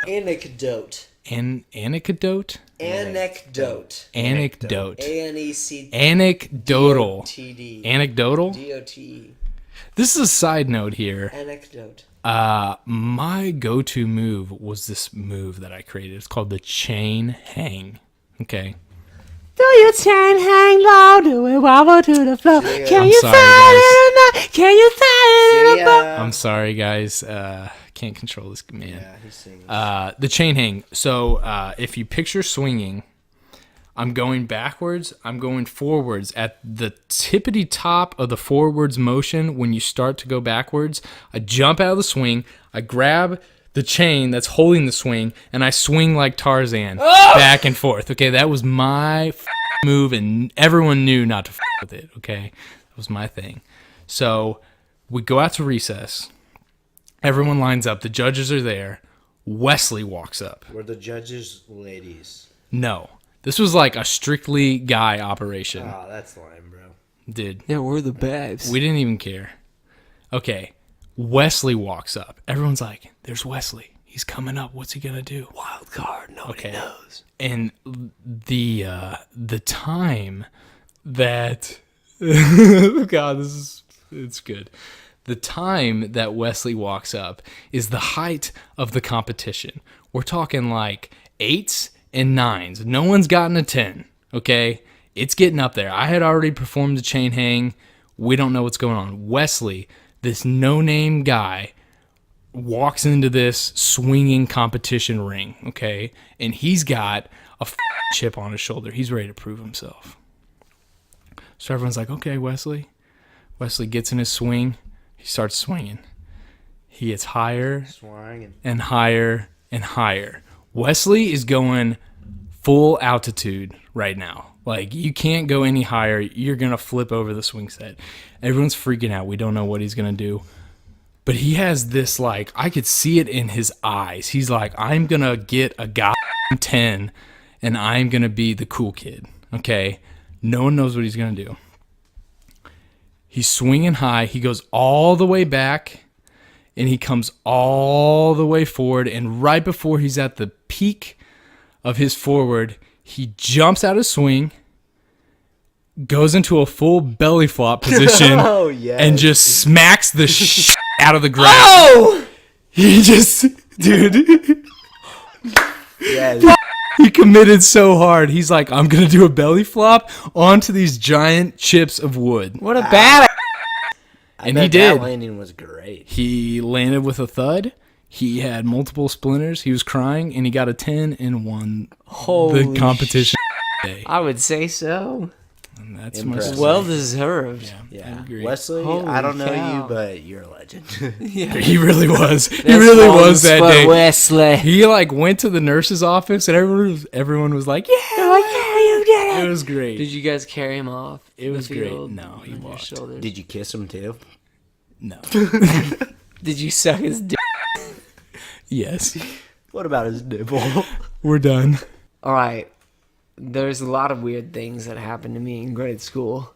Anecdote. Anecdote? Anecdote. Anecdote. A-N-E-C. Anecdotal. T-D. Anecdotal? D-O-T-E. This is a side note here. Anecdote. My go-to move was this move that I created. It's called the chain hang. Okay. Do you chain hang low? Do it wobble to the floor? Can I'm you sorry, find guys. it or not? Can you find it in a book? I'm sorry, guys. Can't control this man. Yeah, he's singing. The chain hang. So if you picture swinging, I'm going backwards. I'm going forwards. At the tippity top of the forwards motion, when you start to go backwards, I jump out of the swing. I grab the chain that's holding the swing, and I swing like Tarzan back and forth. Okay, that was my move, and everyone knew not to with it. Okay, that was my thing. So we go out to recess. Everyone lines up. The judges are there. Wesley walks up. Were the judges ladies? No, this was like a strictly guy operation. Oh, that's lame, bro. Dude, Yeah, we're the babes. we didn't even care. Okay, Wesley walks up. Everyone's like, "There's Wesley. He's coming up. What's he gonna do?" Wild card. Nobody knows. And the time that God, it's good. The time that Wesley walks up is the height of the competition. We're talking like 8s and 9s. No one's gotten a 10. Okay, it's getting up there. I had already performed the chain hang. We don't know what's going on. Wesley, this no-name guy, walks into this swinging competition ring, okay? And he's got a chip on his shoulder. He's ready to prove himself. So everyone's like, okay, Wesley. Wesley gets in his swing. He starts swinging. He gets higher and higher and higher. Wesley is going full altitude right now. Like, you can't go any higher. You're going to flip over the swing set. Everyone's freaking out. We don't know what he's going to do. But he has this, like, I could see it in his eyes. He's like, I'm going to get a guy 10, and I'm going to be the cool kid, okay? No one knows what he's going to do. He's swinging high. He goes all the way back, and he comes all the way forward. And right before he's at the peak of his forward, he jumps out of swing, goes into a full belly flop position, Oh, yes. and just smacks the shit out of the ground. Oh! He just, dude, Yeah, he committed so hard. He's like, I'm going to do a belly flop onto these giant chips of wood. What a bad. And he bet did. That landing was great. He landed with a thud. He had multiple splinters. He was crying, and he got a 10 and won the competition. I would say so. And that's Impressive. my Well deserved. Yeah, I agree. Wesley, Holy I don't know cow. you, but you're a legend. He really was. He That's really one was that for day. Wesley. He like went to the nurse's office, and everyone was like, "Yeah, you did it." It was great. Did you guys carry him off? It was the great. field No, he on your walked. shoulders? Did you kiss him too? No. Did you suck his dick? Yes. What about his nipple? We're done. All right. There's a lot of weird things that happened to me in grade school,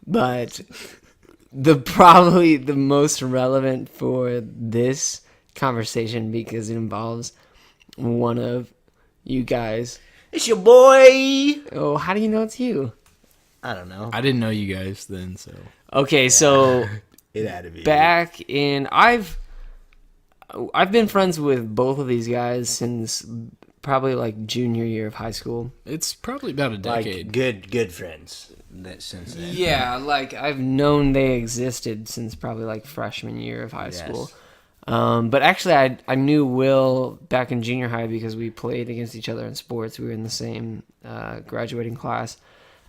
but probably the most relevant for this conversation because it involves one of you guys. It's your boy. Oh, how do you know it's you? I don't know. I didn't know you guys then, so Okay, so It had to be. back in I've been friends with both of these guys since probably like junior year of high school. it's probably about a decade. Like good friends. That since then. Yeah, like I've known they existed since probably like freshman year of high Yes. school. But actually, I knew Will back in junior high because we played against each other in sports. We were in the same graduating class.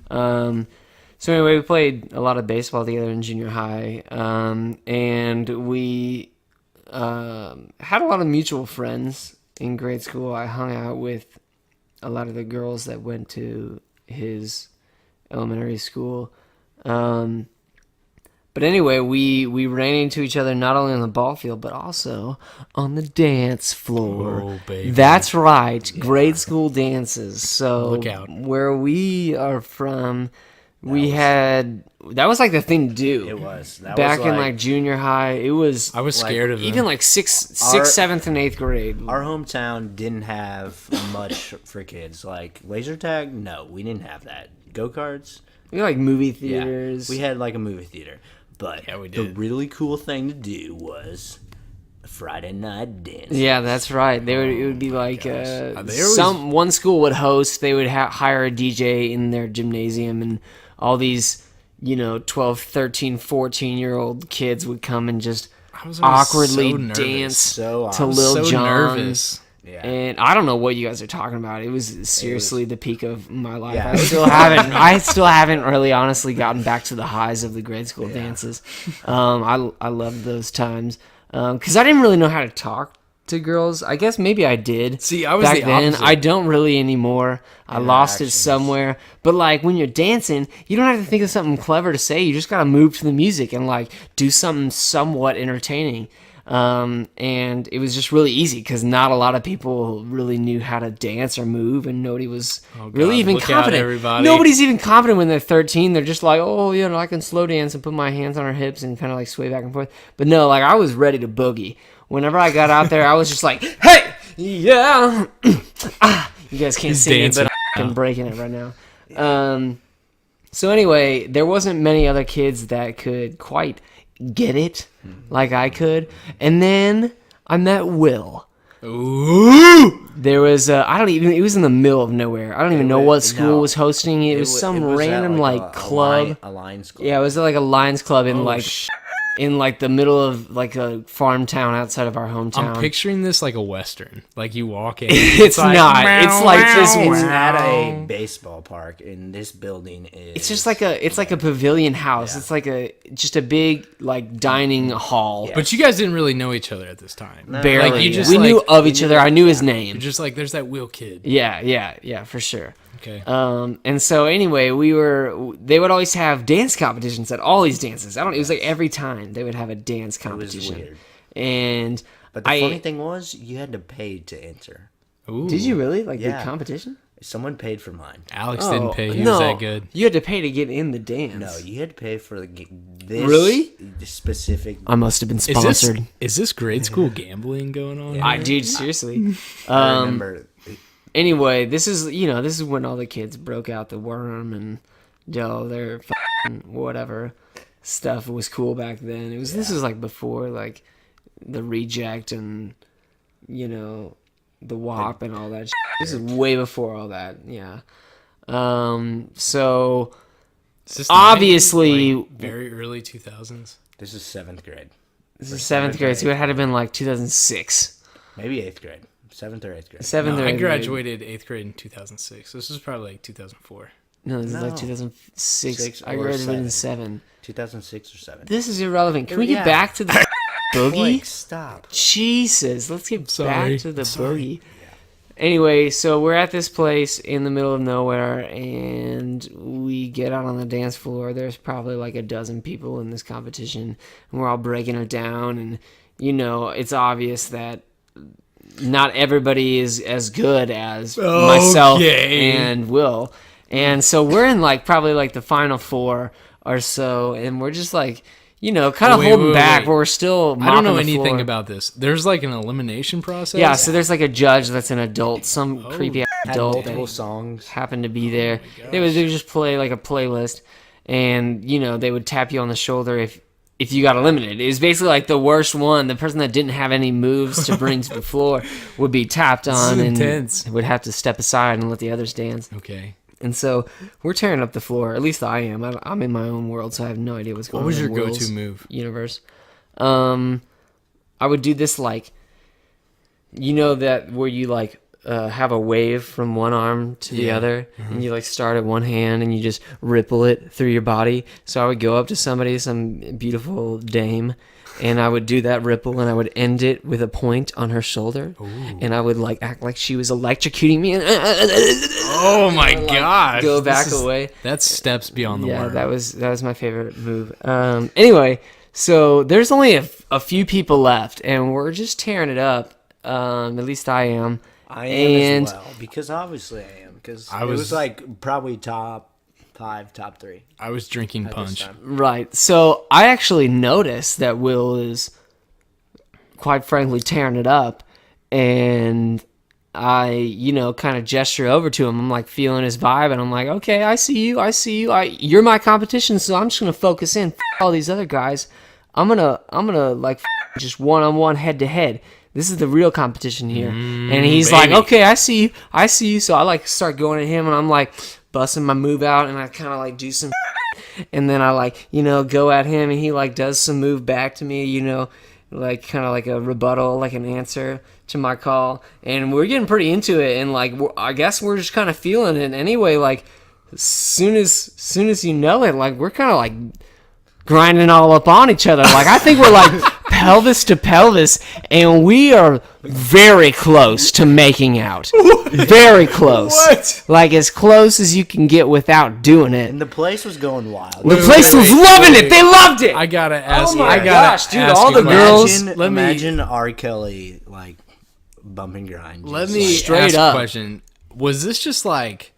So anyway, we played a lot of baseball together in junior high, and we had a lot of mutual friends in grade school. I hung out with a lot of the girls that went to his elementary school. But anyway, we ran into each other not only on the ball field, but also on the dance floor. Oh, baby. That's right, grade school dances. So Look out. where we are from, that was like the thing to do. It was. That Back was in like junior high. It was I was scared of them. even like sixth, Our- 7th, and 8th grade. our hometown didn't have much for kids. Like laser tag, no, we didn't have that. Go karts, We had like movie yeah, theaters. we had like a movie theater. But Yeah, we the did. really cool thing to do was Friday night dance. Yeah, that's right. It would be like They always- one school would host. They would hire a DJ in their gymnasium, and all these 12, 13, 14-year-old kids would come and just I was always awkwardly so nervous. dance So to awesome. Lil so Jon. nervous. Yeah. And I don't know what you guys are talking about. It was seriously the peak of my life. Yeah. I still haven't really honestly gotten back to the highs of the grade school dances. I loved those times because I didn't really know how to talk to girls. I guess maybe I did. See, I was back the then. opposite. I don't really anymore. I lost it Interactions. somewhere. But like when you're dancing, you don't have to think of something clever to say. You just gotta move to the music and like do something somewhat entertaining. And it was just really easy because not a lot of people really knew how to dance or move, and nobody was really even look out, confident. everybody. Nobody's even confident when they're 13. They're just like, oh, I can slow dance and put my hands on her hips and kind of like sway back and forth. But no, like I was ready to boogie. Whenever I got out there, I was just like, hey, yeah. You guys can't He's see me, dancing but I'm breaking it right now. So anyway, there wasn't many other kids that could quite get it like I could. And then I met Will. Ooh. There was it was in the middle of nowhere. I don't even know what school was hosting it. It was some random like club. A Lions club. Yeah, it was like a Lions club in in like the middle of like a farm town outside of our hometown. I'm picturing this like a western. Like you walk in. It's like, not. It's like this. It's at a baseball park, and this building is. It's just like a pavilion house. Yeah. It's like just a big like dining hall. Yeah. But you guys didn't really know each other at this time. Barely. Like, you just, we like- knew of each other. I knew his name. You're just like, there's that Will kid. Yeah, for sure. Okay. And so anyway, they would always have dance competitions at all these dances. It was like every time they would have a dance competition. weird. And But the funny thing was, you had to pay to enter. Ooh. did you really like Yeah. the competition? Someone paid for mine. Alex didn't pay. He no, was that good. You had to pay to get in the dance. No, you had to pay for this Really? specific. I must have been Is sponsored. this grade school gambling going on? I dude, seriously. I remember. Anyway, this is when all the kids broke out the worm and their whatever stuff was cool back then. This was like before like the reject and the WAP and all that. This is way before all that. Yeah. So Is this obviously, like very early 2000s. This is 7th grade. this is 7th grade, so it had to have been like 2006. Maybe 8th grade. 7th or 8th grade. 7th No, or I 8th grade. graduated 8th grade in 2006. This was probably like 2004. No, this is like No. 2006. Six I or graduated in 7. 7. 2006 or 7. This is irrelevant. Can we Yeah. get back to the boogie? Blake, stop. Jesus, let's get Sorry. back to the Sorry. boogie. Anyway, so we're at this place in the middle of nowhere, and we get out on the dance floor. There's probably like a dozen people in this competition, and we're all breaking it down. And you know, it's obvious that not everybody is as good as myself Okay. and Will. And so we're in like probably like the final 4 or so, and we're just like, you know, kind of Wait, holding wait, back, wait. but we're still. I don't know mopping the anything floor. about this. There's like an elimination process. Yeah, so there's like a judge that's an adult, some Oh, creepy ass Had adult multiple that songs. happened to be there. They would just play like a playlist, and you know they would tap you on the shoulder if you got eliminated. It was basically like the worst one. The person that didn't have any moves to bring to the floor would be tapped on and intense. would have to step aside and let the others dance. Okay. And so we're tearing up the floor. At least I am. I'm in my own world, so I have no idea what's going What was on. your in Will's go-to move? universe? I would do this like, you know that where you like have a wave from one arm to the Yeah. other, and you like start at one hand and you just ripple it through your body. So I would go up to somebody, some beautiful dame, and I would do that ripple, and I would end it with a point on her shoulder, and I would like act like she was electrocuting me, and Oh my gosh. go This back is- away. That's steps beyond the Yeah, word. that was my favorite move. Anyway, so there's only a few people left, and we're just tearing it up. At least I am. I am And- as well, because obviously I am. Because I it was- was like probably top 5, top 3. I was drinking at this punch. time. Right. So I actually noticed that Will is, quite frankly, tearing it up, and I, you know, kind of gesture over to him. I'm like feeling his vibe, and I'm like, okay, I see you. You're my competition, so I'm just gonna focus in. F all these other guys. I'm gonna like just one-on-one, head-to-head. This is the real competition here. And he's like, baby. okay, I see you. So I like start going at him, and I'm like busting my move out, and I kind of like do some, and then I like, you know, go at him, and he like does some move back to me, you know, like kind of like a rebuttal, like an answer to my call. And we're getting pretty into it, and like I guess we're just kind of feeling it anyway. Like soon as you know it, like we're kind of like grinding all up on each other. Like I think we're like pelvis to pelvis, and we are very close to making out. Very close. What? Like as close as you can get without doing it. And the place was going wild. The place was loving it. They loved it. I gotta ask. Oh my I gotta gosh, dude, ask all you the a girls- question. Let me Imagine R. Kelly like bump and grind. let just me like- Straight ask up. a question. Was this just like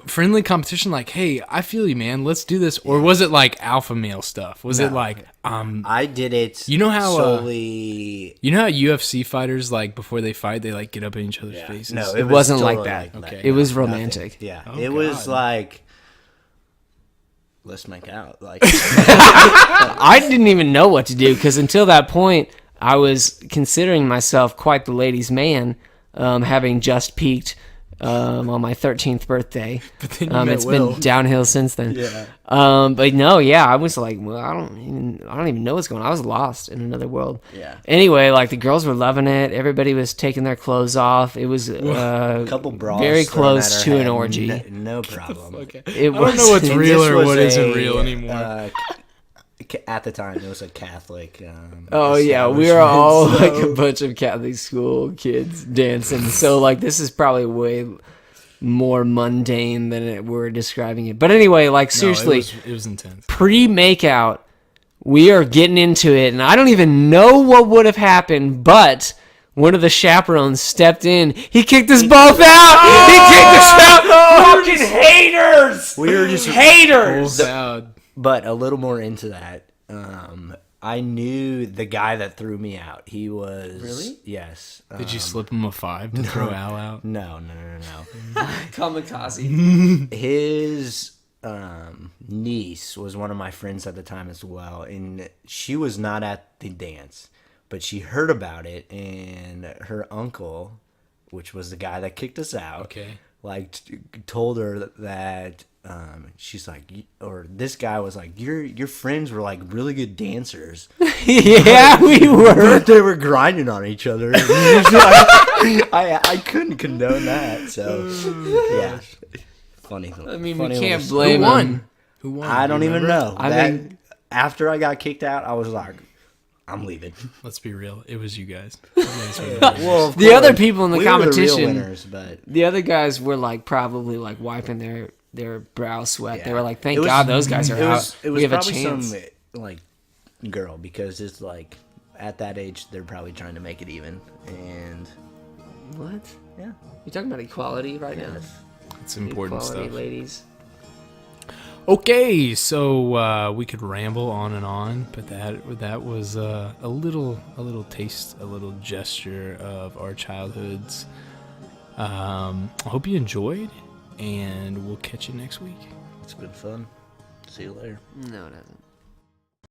friendly competition? Like, hey, I feel you, man. Let's do this. Or was it like alpha male stuff? Was it No. like I did it. You know how, solely. you know how UFC fighters like before they fight they like get up in each other's faces? No, It was wasn't like totally that. Okay. It was Nothing. romantic. Yeah, Oh, it was God. like let's make out. Like I didn't even know what to do because until that point, I was considering myself quite the ladies' man, having just peaked on my 13th birthday. But then you met It's Will. been downhill since then. Yeah. But no, yeah, I was like, well, I don't even know what's going on. I was lost in another world. Yeah. Anyway, like the girls were loving it. Everybody was taking their clothes off. It was a couple bras very thrown close at to her an head. orgy. No problem. Okay. It I don't know what's And real this or was what isn't a, real anymore. At the time, it was a Catholic. Oh yeah, we were all establishment, like so- a bunch of Catholic school kids dancing. So like this is probably way more mundane than we're describing it. But anyway, like seriously, it was intense. pre-makeout, we are getting into it, and I don't even know what would have happened, but one of the chaperones stepped in. He kicked us both out. He kicked us out. Fucking haters. We were just Haters. But a little more into that, I knew the guy that threw me out. He was Really? Yes. Did you slip him a 5 to throw Al out? No. Kamikaze. His niece was one of my friends at the time as well, and she was not at the dance, but she heard about it, and her uncle, which was the guy that kicked us out, Okay. like told her that she's like, or this guy was like, your friends were like really good dancers. Yeah, we were. But they were grinding on each other. And I couldn't condone that. So yeah, funny. I mean, funny we can't little- blame Who won? him. Who won? I don't Do you even remember? know. I That- think- after I got kicked out, I was like, I'm leaving. Let's be real. It was you guys. You guys were the winners. Well, of The other course, people in the we were real competition- winners, but The other guys were like probably like wiping their brow sweat. yeah. They were like, "Thank It was- God those guys are it out. was, It was we have a probably chance." some like girl because it's like at that age they're probably trying to make it even, and What? yeah, You talking about equality right now? It's important Equality, stuff. ladies. Okay, so we could ramble on and on, but that was a little taste, a little gesture of our childhoods. I hope you enjoyed, and we'll catch you next week. it's been fun. See you later. No, it hasn't.